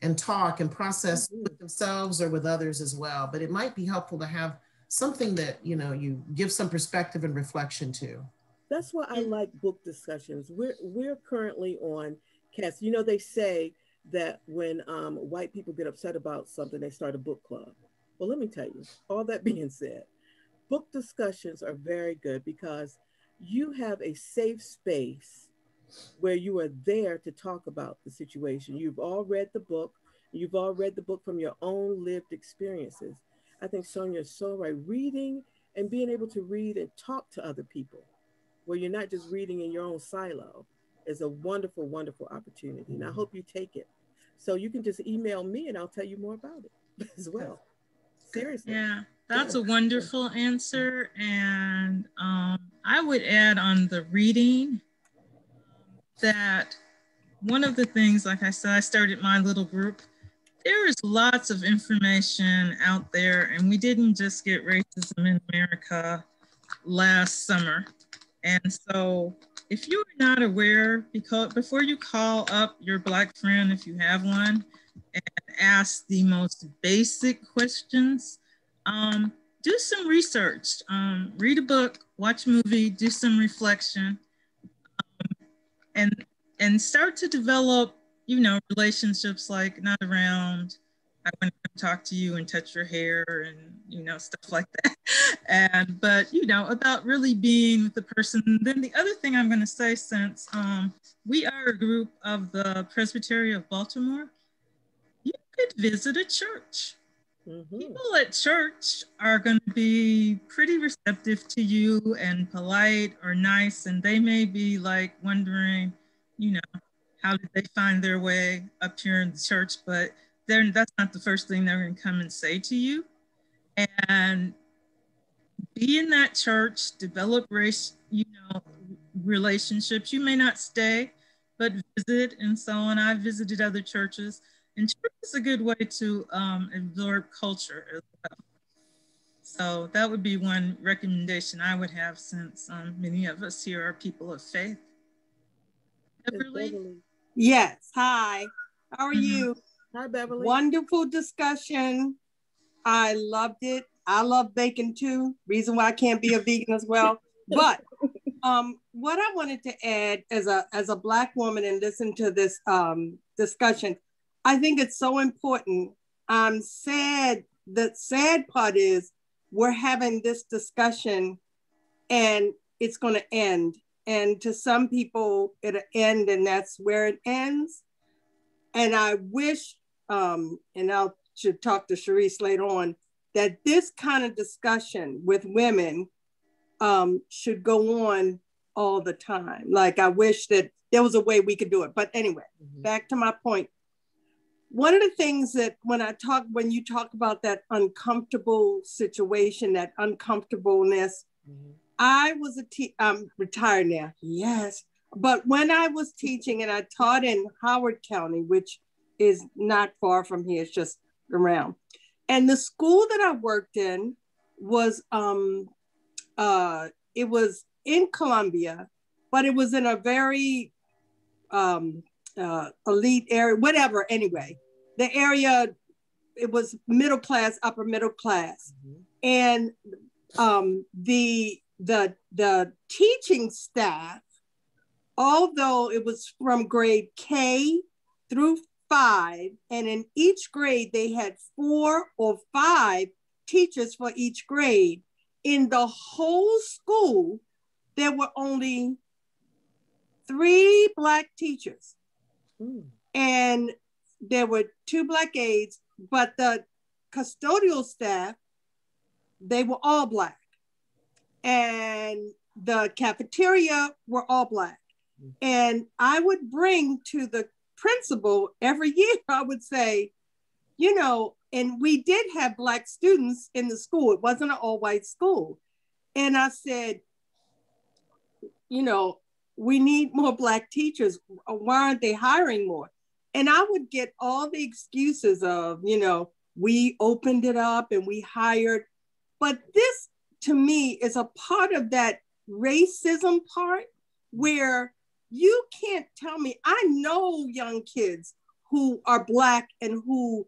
And talk and process with themselves or with others as well. But it might be helpful to have something that, you give some perspective and reflection to. That's why I like book discussions. We're currently on cast. They say that when white people get upset about something, they start a book club. Well, let me tell you, all that being said, book discussions are very good because you have a safe space where you are there to talk about the situation. You've all read the book. You've all read the book from your own lived experiences. I think Sonia is so right. Reading and being able to read and talk to other people where you're not just reading in your own silo is a wonderful, wonderful opportunity. And I hope you take it. So you can just email me and I'll tell you more about it as well. Seriously. Yeah, that's a wonderful answer. And I would add on the reading that one of the things, like I said, I started my little group. There is lots of information out there, and we didn't just get racism in America last summer. And so if you are not aware, because before you call up your Black friend, if you have one, and ask the most basic questions, do some research, read a book, watch a movie, do some reflection, and start to develop, relationships like not around, I want to talk to you and touch your hair and, stuff like that. But, about really being with the person. Then the other thing I'm going to say, since we are a group of the Presbytery of Baltimore, you could visit a church. People at church are going to be pretty receptive to you and polite or nice. And they may be like wondering, how did they find their way up here in the church? But that's not the first thing they're going to come and say to you. And be in that church, develop relationships. You may not stay, but visit and so on. I've visited other churches, and church is a good way to absorb culture as well. So that would be one recommendation I would have, since many of us here are people of faith. Beverly? Yes, hi. How are you? Hi, Beverly. Wonderful discussion. I loved it. I love bacon too. Reason why I can't be a vegan as well. But what I wanted to add as a Black woman and listen to this discussion, I think it's so important. I'm sad. The sad part is we're having this discussion and it's going to end. And to some people, it'll end and that's where it ends. And I wish, and I should talk to Sharice later on, that this kind of discussion with women should go on all the time. Like, I wish that there was a way we could do it. But anyway, back to my point. One of the things that when you talk about that uncomfortable situation, that uncomfortableness, I was I'm retired now, yes. But when I was teaching, and I taught in Howard County, which is not far from here, it's just around. And the school that I worked in was, it was in Columbia, but it was in a very elite area, whatever, anyway. The area, it was middle class, upper middle class. And the teaching staff although it was from grade K through 5, and in each grade they had 4 or 5 teachers for each grade, in the whole school, there were only 3 Black teachers. And there were 2 Black aides, but the custodial staff, they were all Black. And the cafeteria were all Black. And I would bring to the principal every year, I would say, you know, and we did have Black students in the school. It wasn't an all-white school. And I said, you know, we need more Black teachers. Why aren't they hiring more? And I would get all the excuses of, you know, we opened it up and we hired. But this, to me, is a part of that racism part where you can't tell me. I know young kids who are Black and who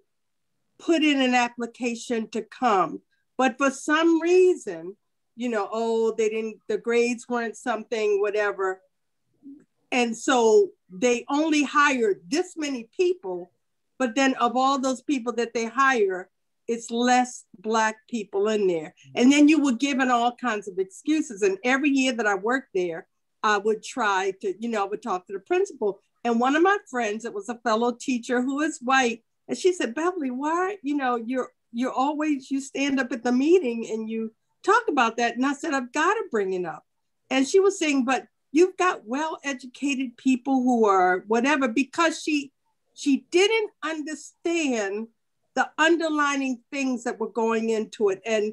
put in an application to come, but for some reason, you know, oh, they didn't, the grades weren't something, whatever. And so they only hired this many people, but then of all those people that they hire, it's less Black people in there. And then you were given all kinds of excuses. And every year that I worked there, I would try to, you know, I would talk to the principal. And one of my friends, it was a fellow teacher who is white, and she said, Beverly, why, you know, you're always, you stand up at the meeting and you talk about that. And I said, I've got to bring it up. And she was saying, but you've got well-educated people who are whatever, because she didn't understand the underlining things that were going into it. And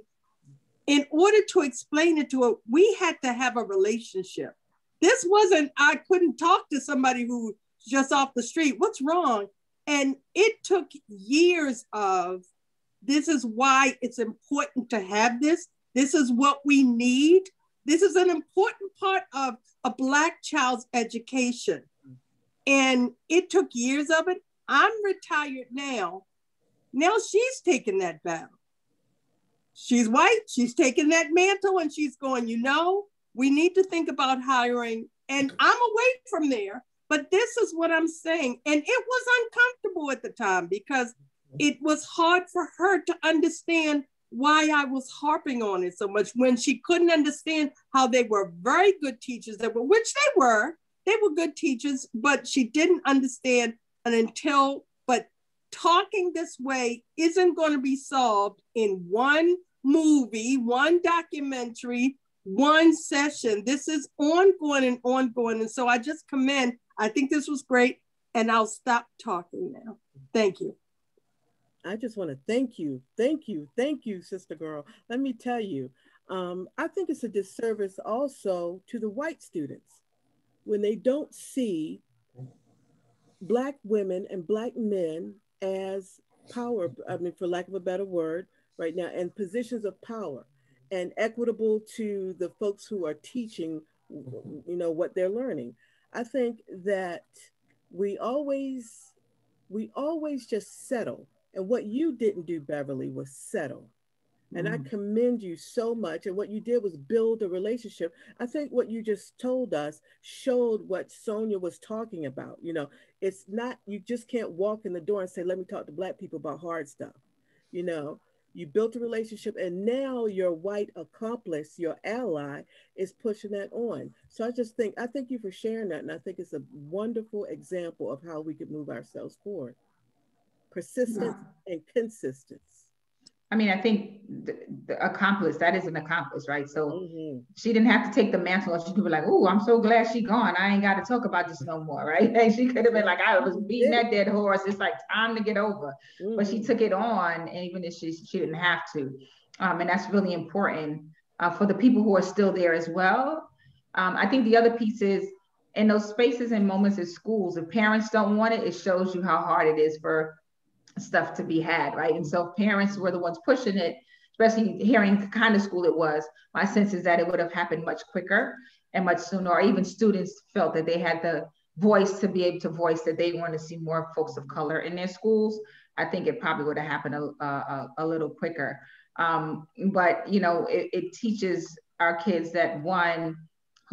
in order to explain it to her, we had to have a relationship. This wasn't, I couldn't talk to somebody who just off the street, what's wrong? And it took years of, this is why it's important to have this. This is what we need. This is an important part of a Black child's education. And it took years of it. I'm retired now. Now she's taking that battle. She's white, she's taking that mantle, and she's going, you know, we need to think about hiring. And I'm away from there, but this is what I'm saying. And it was uncomfortable at the time because it was hard for her to understand why I was harping on it so much when she couldn't understand how they were very good teachers, which they were good teachers, but she didn't understand but talking this way isn't going to be solved in one movie, one documentary, one session. This is ongoing and ongoing. And so I just commend, I think this was great, and I'll stop talking now. Thank you. I just want to thank you, sister girl. Let me tell you, I think it's a disservice also to the white students when they don't see Black women and Black men as power, I mean, for lack of a better word right now, and positions of power, and equitable to the folks who are teaching, you know, what they're learning. I think that we always just settle. And what you didn't do, Beverly, was settle. And I commend you so much. And what you did was build a relationship. I think what you just told us showed what Sonia was talking about. You know, it's not, you just can't walk in the door and say, let me talk to Black people about hard stuff. You know, you built a relationship, and now your white accomplice, your ally, is pushing that on. So I thank you for sharing that. And I think it's a wonderful example of how we could move ourselves forward. Persistence and consistence. I mean, I think the accomplice, that is an accomplice, right? So she didn't have to take the mantle. She could be like, oh, I'm so glad she gone. I ain't got to talk about this no more, right? And she could have been like, I was beating that dead horse. It's like time to get over. But she took it on, and even if she didn't have to. And that's really important for the people who are still there as well. I think the other piece is, in those spaces and moments at schools, if parents don't want it, it shows you how hard it is for stuff to be had, right? And so if parents were the ones pushing it, especially hearing the kind of school it was, my sense is that it would have happened much quicker and much sooner, or even students felt that they had the voice to be able to voice that they want to see more folks of color in their schools. I think it probably would have happened a little quicker. But, you know, it teaches our kids that, one,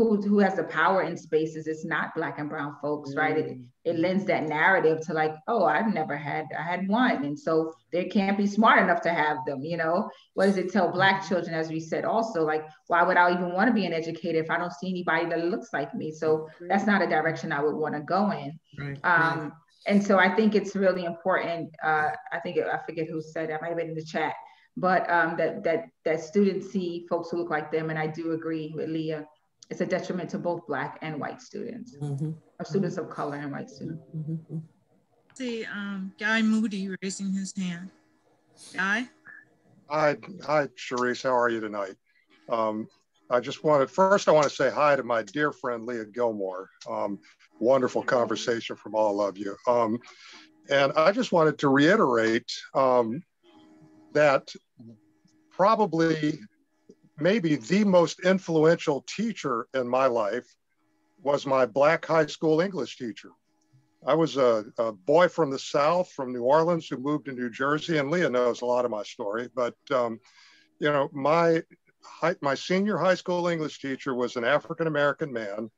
who has the power in spaces, it's not Black and brown folks, right? It lends that narrative to like, oh, I had one, and so they can't be smart enough to have them, you know. What does it tell Black children, as we said also, like, why would I even want to be an educator if I don't see anybody that looks like me? So that's not a direction I would want to go in. Right. And so I think it's really important. I forget who said that, I might have been in the chat, but that students see folks who look like them, and I do agree with Leah. It's a detriment to both Black and white students, or students of color and white students. See, Guy Moody raising his hand. Guy? Hi, Sharice. How are you tonight? I want to say hi to my dear friend, Leah Gilmore. Wonderful conversation from all of you. And I just wanted to reiterate that probably maybe the most influential teacher in my life was my Black high school English teacher. I was a boy from the South, from New Orleans, who moved to New Jersey, and Leah knows a lot of my story, but you know, my senior high school English teacher was an African-American man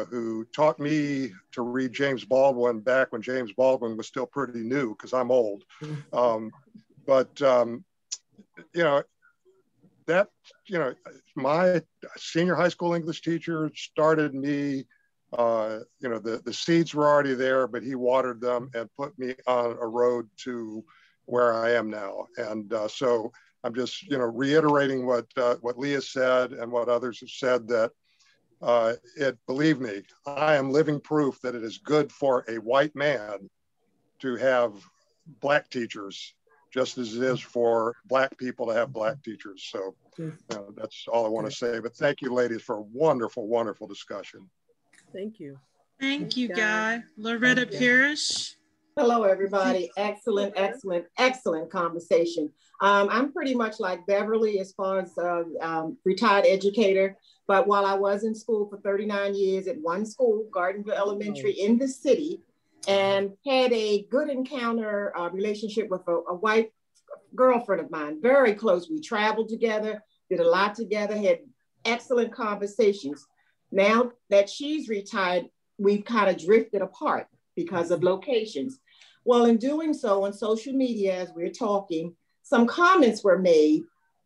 who taught me to read James Baldwin back when James Baldwin was still pretty new, because I'm old. You know, my senior high school English teacher started me, you know, the seeds were already there, but he watered them and put me on a road to where I am now. And so I'm just, you know, reiterating what Leah said and what others have said, that believe me, I am living proof that it is good for a white man to have Black teachers, just as it is for Black people to have Black teachers. So that's all I want to say. But thank you, ladies, for a wonderful, wonderful discussion. Thank you. Thank you, Guy. Loretta Parrish. Hello, everybody. Excellent, excellent, excellent conversation. I'm pretty much like Beverly as far as retired educator. But while I was in school for 39 years at one school, Gardenville Elementary in the city, and had a good encounter relationship with a white girlfriend of mine, very close. We traveled together, did a lot together, had excellent conversations. Now that she's retired, we've kind of drifted apart because of locations. Well, in doing so on social media, as we're talking, some comments were made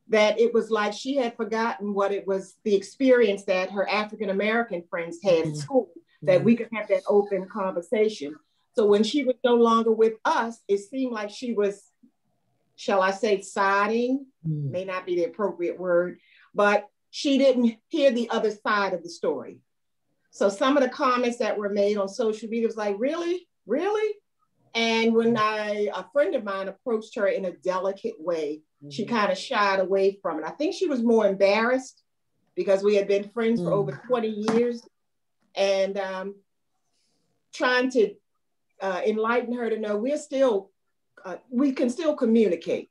that it was like she had forgotten what it was, the experience that her African-American friends had at school, that we could have that open conversation. So when she was no longer with us, it seemed like she was, shall I say, siding, may not be the appropriate word, but she didn't hear the other side of the story. So some of the comments that were made on social media was like, really, really? And when a friend of mine approached her in a delicate way, she kind of shied away from it. I think she was more embarrassed because we had been friends for over 20 years, and trying to enlighten her to know we can still communicate.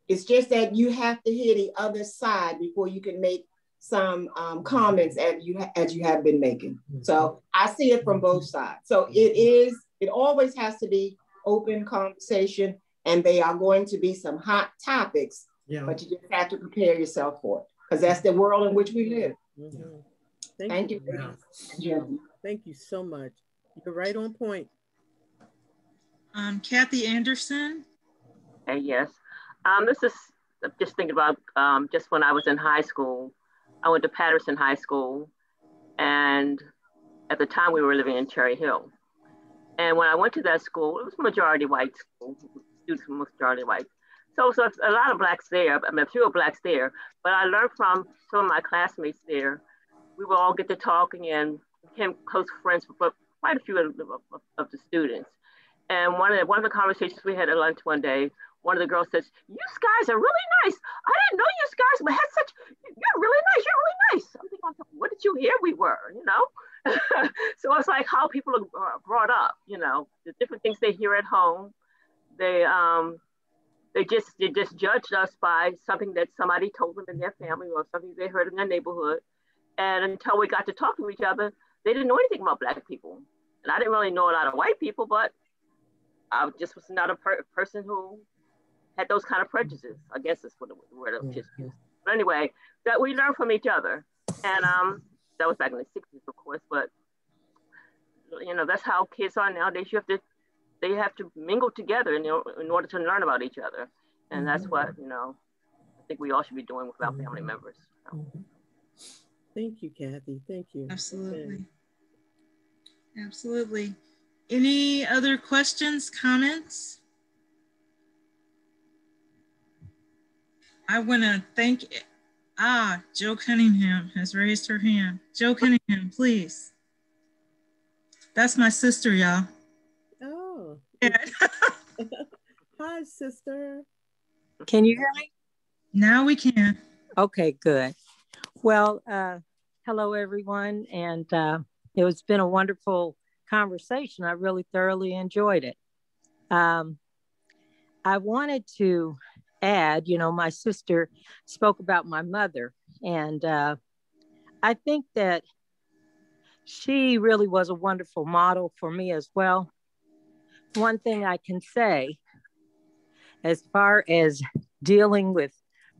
It's just that you have to hear the other side before you can make some comments as you have been making. So I see it from both sides. So it always has to be open conversation, and they are going to be some hot topics, but you just have to prepare yourself for it, because that's the world in which we live. Thank you. Thank you so much. You're right on point. Kathy Anderson. Hey, yes. This is just thinking about just when I was in high school. I went to Patterson High School, and at the time we were living in Cherry Hill. And when I went to that school, it was a majority white school, students were majority white. So a lot of Blacks there, I mean, a few Blacks there, but I learned from some of my classmates there. We would all get to talking and became close friends with quite a few of the students. And one of the conversations we had at lunch one day, one of the girls says, "You guys are really nice. I didn't know you guys, but you're really nice. You're really nice." I'm thinking, what did you hear we were, you know? So it's like how people are brought up, you know, the different things they hear at home. They just judged us by something that somebody told them in their family or something they heard in their neighborhood. And until we got to talk to each other, they didn't know anything about Black people. And I didn't really know a lot of white people, but I just was not a person who had those kind of prejudices. I guess that's what the word of just used. But anyway, that we learn from each other. And That was back in the 60s, of course, but you know, that's how kids are nowadays. They have to mingle together in order to learn about each other. And that's what, you know, I think we all should be doing with our family members. Thank you, Kathy. Thank you. Absolutely. Okay. Absolutely. Any other questions, comments? I want to thank, Joe Cunningham has raised her hand. Joe Cunningham, please. That's my sister, y'all. Oh. Hi, sister. Can you hear me? Now we can. Okay, good. Well, hello, everyone. And it's been a wonderful conversation. I really thoroughly enjoyed it. I wanted to add, you know, my sister spoke about my mother, and I think that she really was a wonderful model for me as well. One thing I can say, as far as dealing with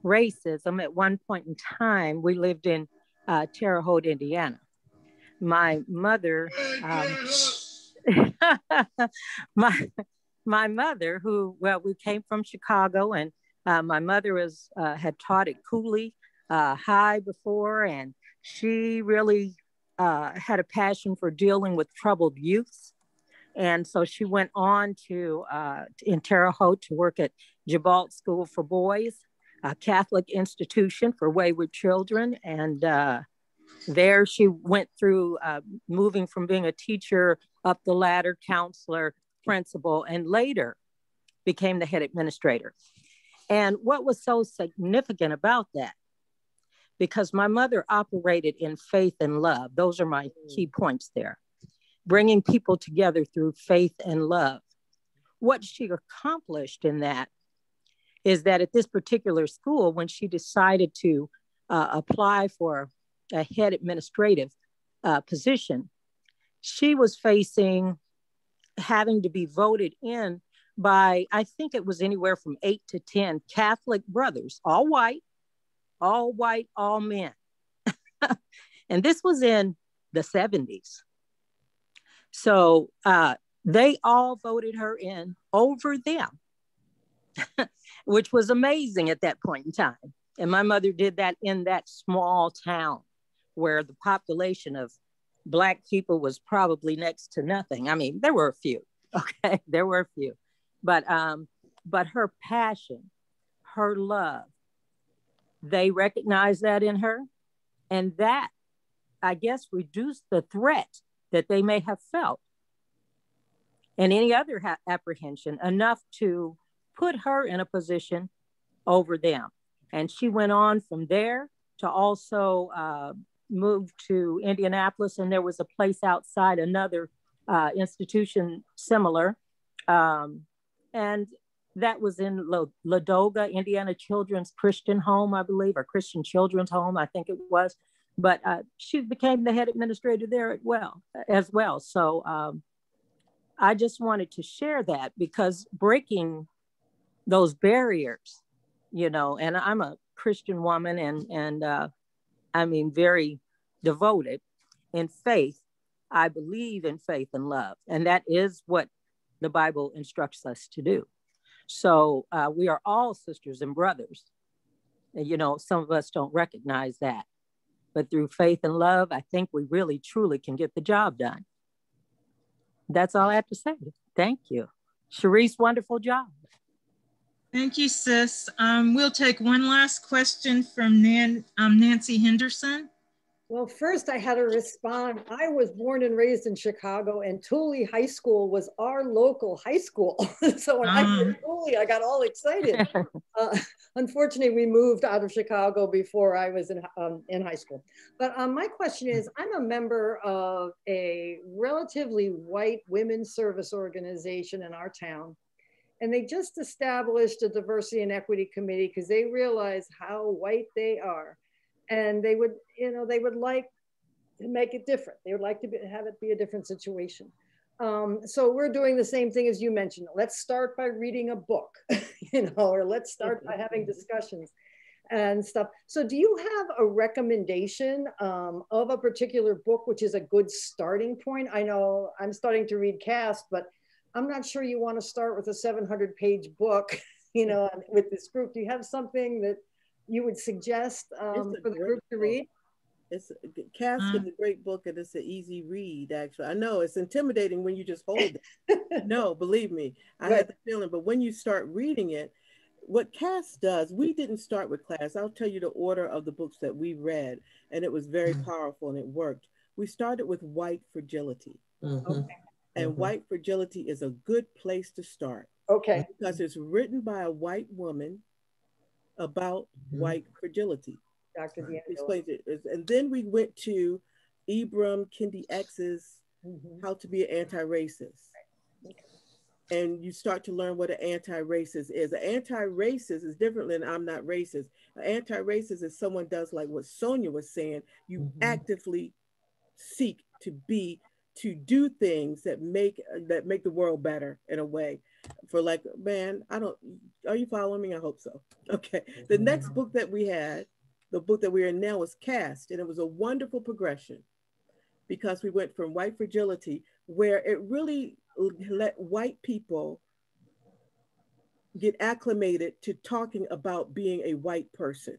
racism, at one point in time, we lived in Terre Haute, Indiana. My mother, my mother, who, well, we came from Chicago, and my mother had taught at Cooley High before, and she really had a passion for dealing with troubled youths. And so she went on to, in Terre Haute, to work at Jezebel School for Boys, a Catholic institution for wayward children. And there she went through moving from being a teacher up the ladder, counselor, principal, and later became the head administrator. And what was so significant about that, because my mother operated in faith and love. Those are my key points there. Bringing people together through faith and love. What she accomplished in that is that at this particular school, when she decided to apply for a head administrative position, she was facing having to be voted in by, I think it was anywhere from 8 to 10 Catholic brothers, all white, all men. And this was in the 70s. So they all voted her in over them, which was amazing at that point in time. And my mother did that in that small town where the population of Black people was probably next to nothing. I mean, there were a few, okay? There were a few. But her passion, her love, they recognized that in her. And that, I guess, reduced the threat that they may have felt and any other apprehension enough to put her in a position over them. And she went on from there to also move to Indianapolis, and there was a place outside another institution similar. And that was in Ladoga, Indiana Children's Christian Home, I believe, or Christian Children's Home, I think it was. But she became the head administrator there as well. So I just wanted to share that, because breaking those barriers, you know, and I'm a Christian woman and I mean, very devoted in faith. I believe in faith and love, and that is what the Bible instructs us to do. So we are all sisters and brothers. And, you know, some of us don't recognize that. But through faith and love, I think we really, truly can get the job done. That's all I have to say. Thank you. Sharice, wonderful job. Thank you, sis. We'll take one last question from Nancy Henderson. Well, first I had to respond. I was born and raised in Chicago, and Thule High School was our local high school. So when I heard Thule, I got all excited. Unfortunately, we moved out of Chicago before I was in high school. But my question is, I'm a member of a relatively white women's service organization in our town. And they just established a diversity and equity committee because they realize how white they are. And they would, you know, they would like to make it different. They would like to have it be a different situation. So we're doing the same thing as you mentioned. Let's start by reading a book, you know, or let's start by having discussions. and stuff. So do you have a recommendation of a particular book, which is a good starting point? I know I'm starting to read Caste, but I'm not sure you want to start with a 700-page book, you know, with this group. Do you have something that you would suggest for the group to read? Caste is a great book, and it's an easy read, actually. I know it's intimidating when you just hold it. No, believe me, I had the feeling, but when you start reading it, what Caste does, we didn't start with class. I'll tell you the order of the books that we read, and it was very powerful and it worked. We started with white fragility. Okay. And white fragility is a good place to start. Okay. Because it's written by a white woman about white fragility. Dr. D'Angelo explains it. And then we went to Ibram Kendi X's How to Be an Anti-Racist. And you start to learn what an anti-racist is. An anti-racist is different than I'm not racist. An anti-racist is someone does like what Sonia was saying. You actively seek to do things that make the world better in a way. For like, man, are you following me? I hope so. Okay. The next book that we had, the book that we are in now, was Caste, and it was a wonderful progression because we went from white fragility, where it really let white people get acclimated to talking about being a white person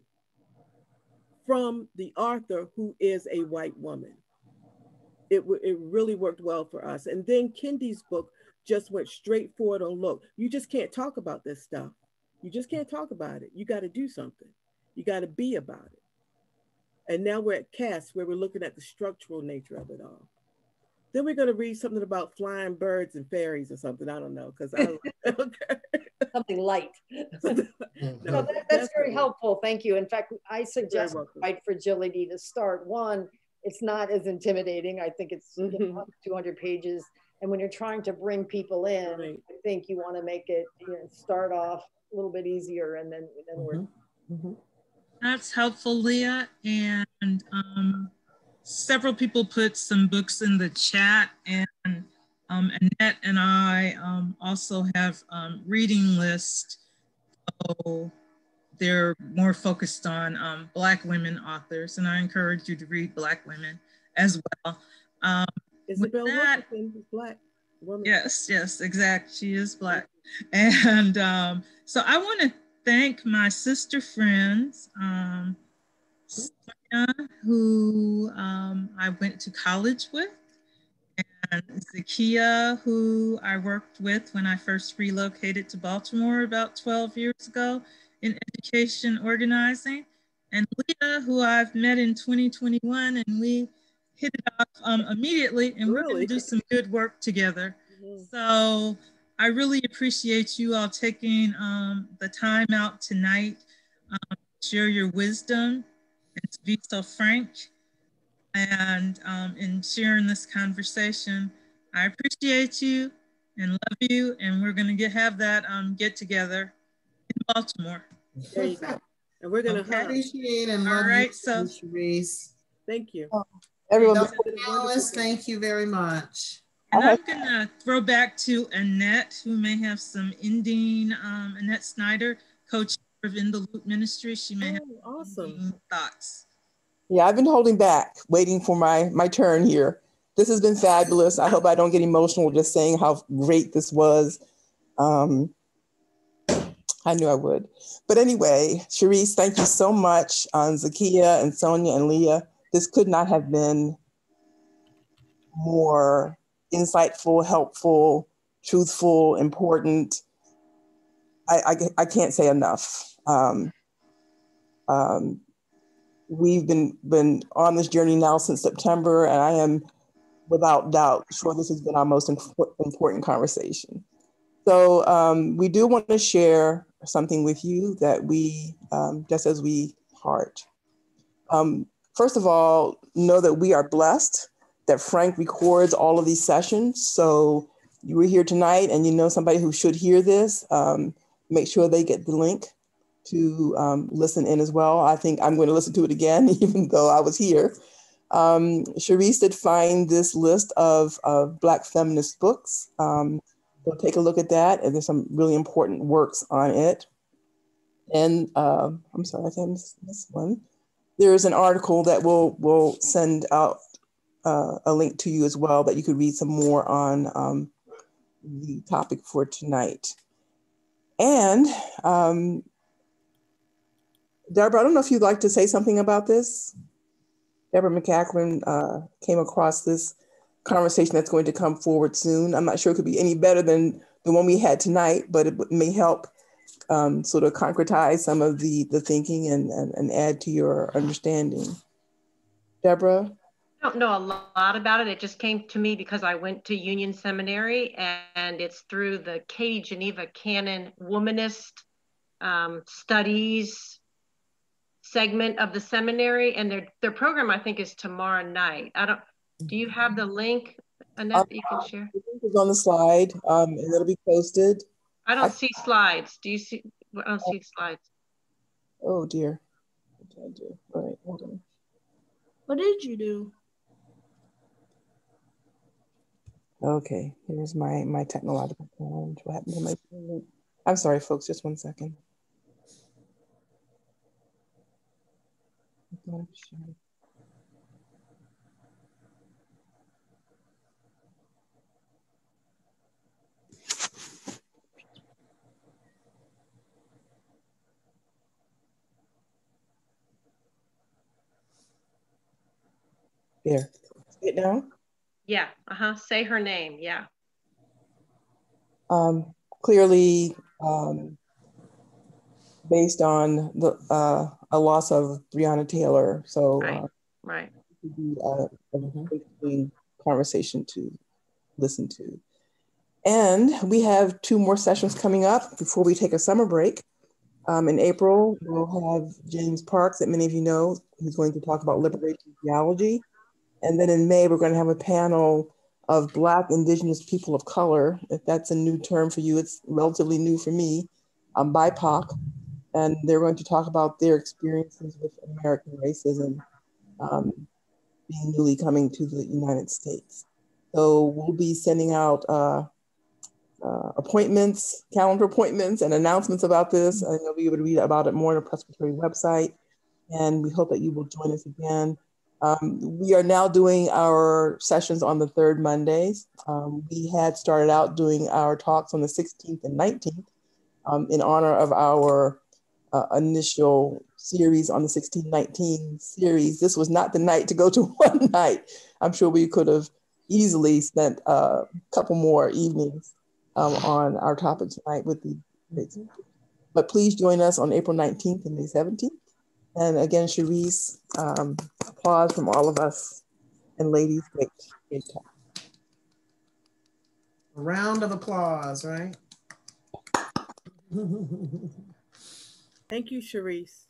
from the author who is a white woman. It really worked well for us. And then Kendi's book just went straight forward on look. You just can't talk about this stuff. You just can't talk about it. You got to do something. You got to be about it. And now we're at Caste, where we're looking at the structural nature of it all. Then we're going to read something about flying birds and fairies or something. I don't know, because something light. No, that's very helpful. Thank you. In fact, I suggest white fragility to start. One, it's not as intimidating. I think it's 200 pages. And when you're trying to bring people in, I think you want to make it start off a little bit easier and then work. That's helpful, Leah. And several people put some books in the chat, and Annette and I also have reading lists. So they're more focused on Black women authors, and I encourage you to read Black women as well. Isabel Wilkerson is Black woman. Yes, exactly. She is Black. And so I want to thank my sister friends, Sonia, who I went to college with, and Zakia, who I worked with when I first relocated to Baltimore about 12 years ago in education organizing, and Leah, who I've met in 2021, and we hit it off immediately, and we're going to do some good work together. So I really appreciate you all taking the time out tonight to share your wisdom and to be so frank and in sharing this conversation. I appreciate you and love you, and we're going to have that get together in Baltimore. There you go. And we're going to appreciate and love you, Sharice. Thank you. Everyone, thank you very much. And I'm going to throw back to Annette, who may have some ending. Annette Snyder, co-chair of In the Loop Ministry. She may have awesome thoughts. Yeah, I've been holding back, waiting for my turn here. This has been fabulous. I hope I don't get emotional just saying how great this was. I knew I would. But anyway, Sharice, thank you so much. Zakia and Sonia and Leah, this could not have been more insightful, helpful, truthful, important. I can't say enough. We've been on this journey now since September, and I am without doubt sure this has been our most important conversation. So we do want to share something with you that we, just as we heart. First of all, know that we are blessed that Frank records all of these sessions. So you were here tonight and you know somebody who should hear this, make sure they get the link to listen in as well. I think I'm going to listen to it again, even though I was here. Sharice did find this list of Black feminist books. So take a look at that. And there's some really important works on it. And I'm sorry, I think I missed this one. There is an article that we'll send out a link to you as well, that you could read some more on the topic for tonight. And Deborah, I don't know if you'd like to say something about this. Deborah McCackman came across this conversation that's going to come forward soon. I'm not sure it could be any better than the one we had tonight, but it may help sort of concretize some of the thinking and add to your understanding. Deborah? I don't know a lot about it. It just came to me because I went to Union Seminary, and it's through the Katie Geneva Cannon Womanist Studies segment of the seminary, and their program, I think, is tomorrow night. Do you have the link, Annette, that you can share? The link is on the slide, and it'll be posted. I don't see slides. Do you see? I don't see slides. Oh dear. What did I do? All right, hold on. What did you do? Okay, here's my technological challenge. What happened to my screen? I'm sorry, folks, just one second. There, see it now? Yeah, say her name, yeah. Clearly, based on the a loss of Breonna Taylor, so right. It would be a interesting conversation to listen to. And we have 2 more sessions coming up before we take a summer break. In April, we'll have James Parks, that many of you know, who's going to talk about liberation theology. And then in May, we're going to have a panel of Black, Indigenous people of color. If that's a new term for you, it's relatively new for me. I'm BIPOC, and they're going to talk about their experiences with American racism, being newly coming to the United States. So we'll be sending out appointments, calendar appointments, and announcements about this. And you'll be able to read about it more on the Presbytery website. And we hope that you will join us again. We are now doing our sessions on the 3rd Mondays. We had started out doing our talks on the 16th and 19th in honor of our initial series on the 16-19 series. This was not the night to go to one night. I'm sure we could have easily spent a couple more evenings on our topic tonight with the kids. But please join us on April 19th and May 17th. And again, Cherise, applause from all of us. And ladies, great talk. A round of applause, right? Thank you, Cherise.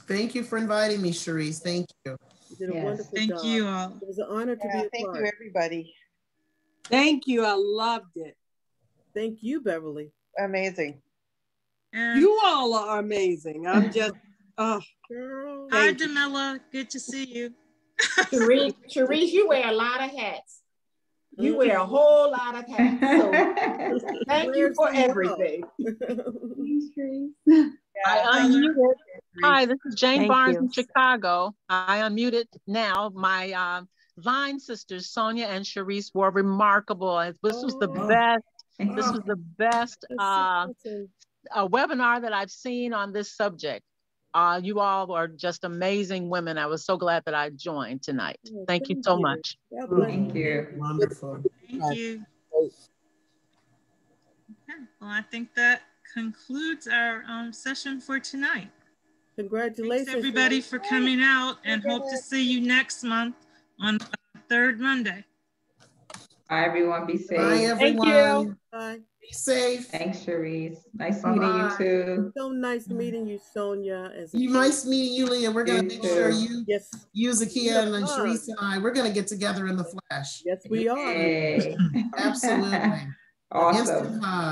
Thank you for inviting me, Cherise. Thank you. You did a wonderful Thank job. you all. It was an honor to be a thank part. you, everybody. Thank you. I loved it. Thank you, Beverly. Amazing. You all are amazing. I'm just, Hi, Jamila. Good to see you. Cherise, you wear a lot of hats. You wear a whole lot of hats. So thank you for everything. I unmuted. Hi, this is Jane Thank Barnes you. in Chicago. I unmuted now. My Vine sisters, Sonia and Cherise, were remarkable. This was the best. This was the best webinar that I've seen on this subject. You all are just amazing women. I was so glad that I joined tonight. Thank you so much. Thank you. Wonderful. Thank you. Okay. Well, I think that concludes our session for tonight. Congratulations. Thanks everybody for coming out, and hope to see you next month on the 3rd Monday. Bye, everyone. Be safe. Bye, everyone. Thank you. Bye. Be safe. Thanks, Cherise. Nice meeting you too. So nice meeting you, Sonia. Nice meeting you, Leah. We're going to make sure you, Zakia, and then Cherise and I, we're going to get together in the flesh. Yes, we are. Hey. Absolutely. Awesome. Instant hug.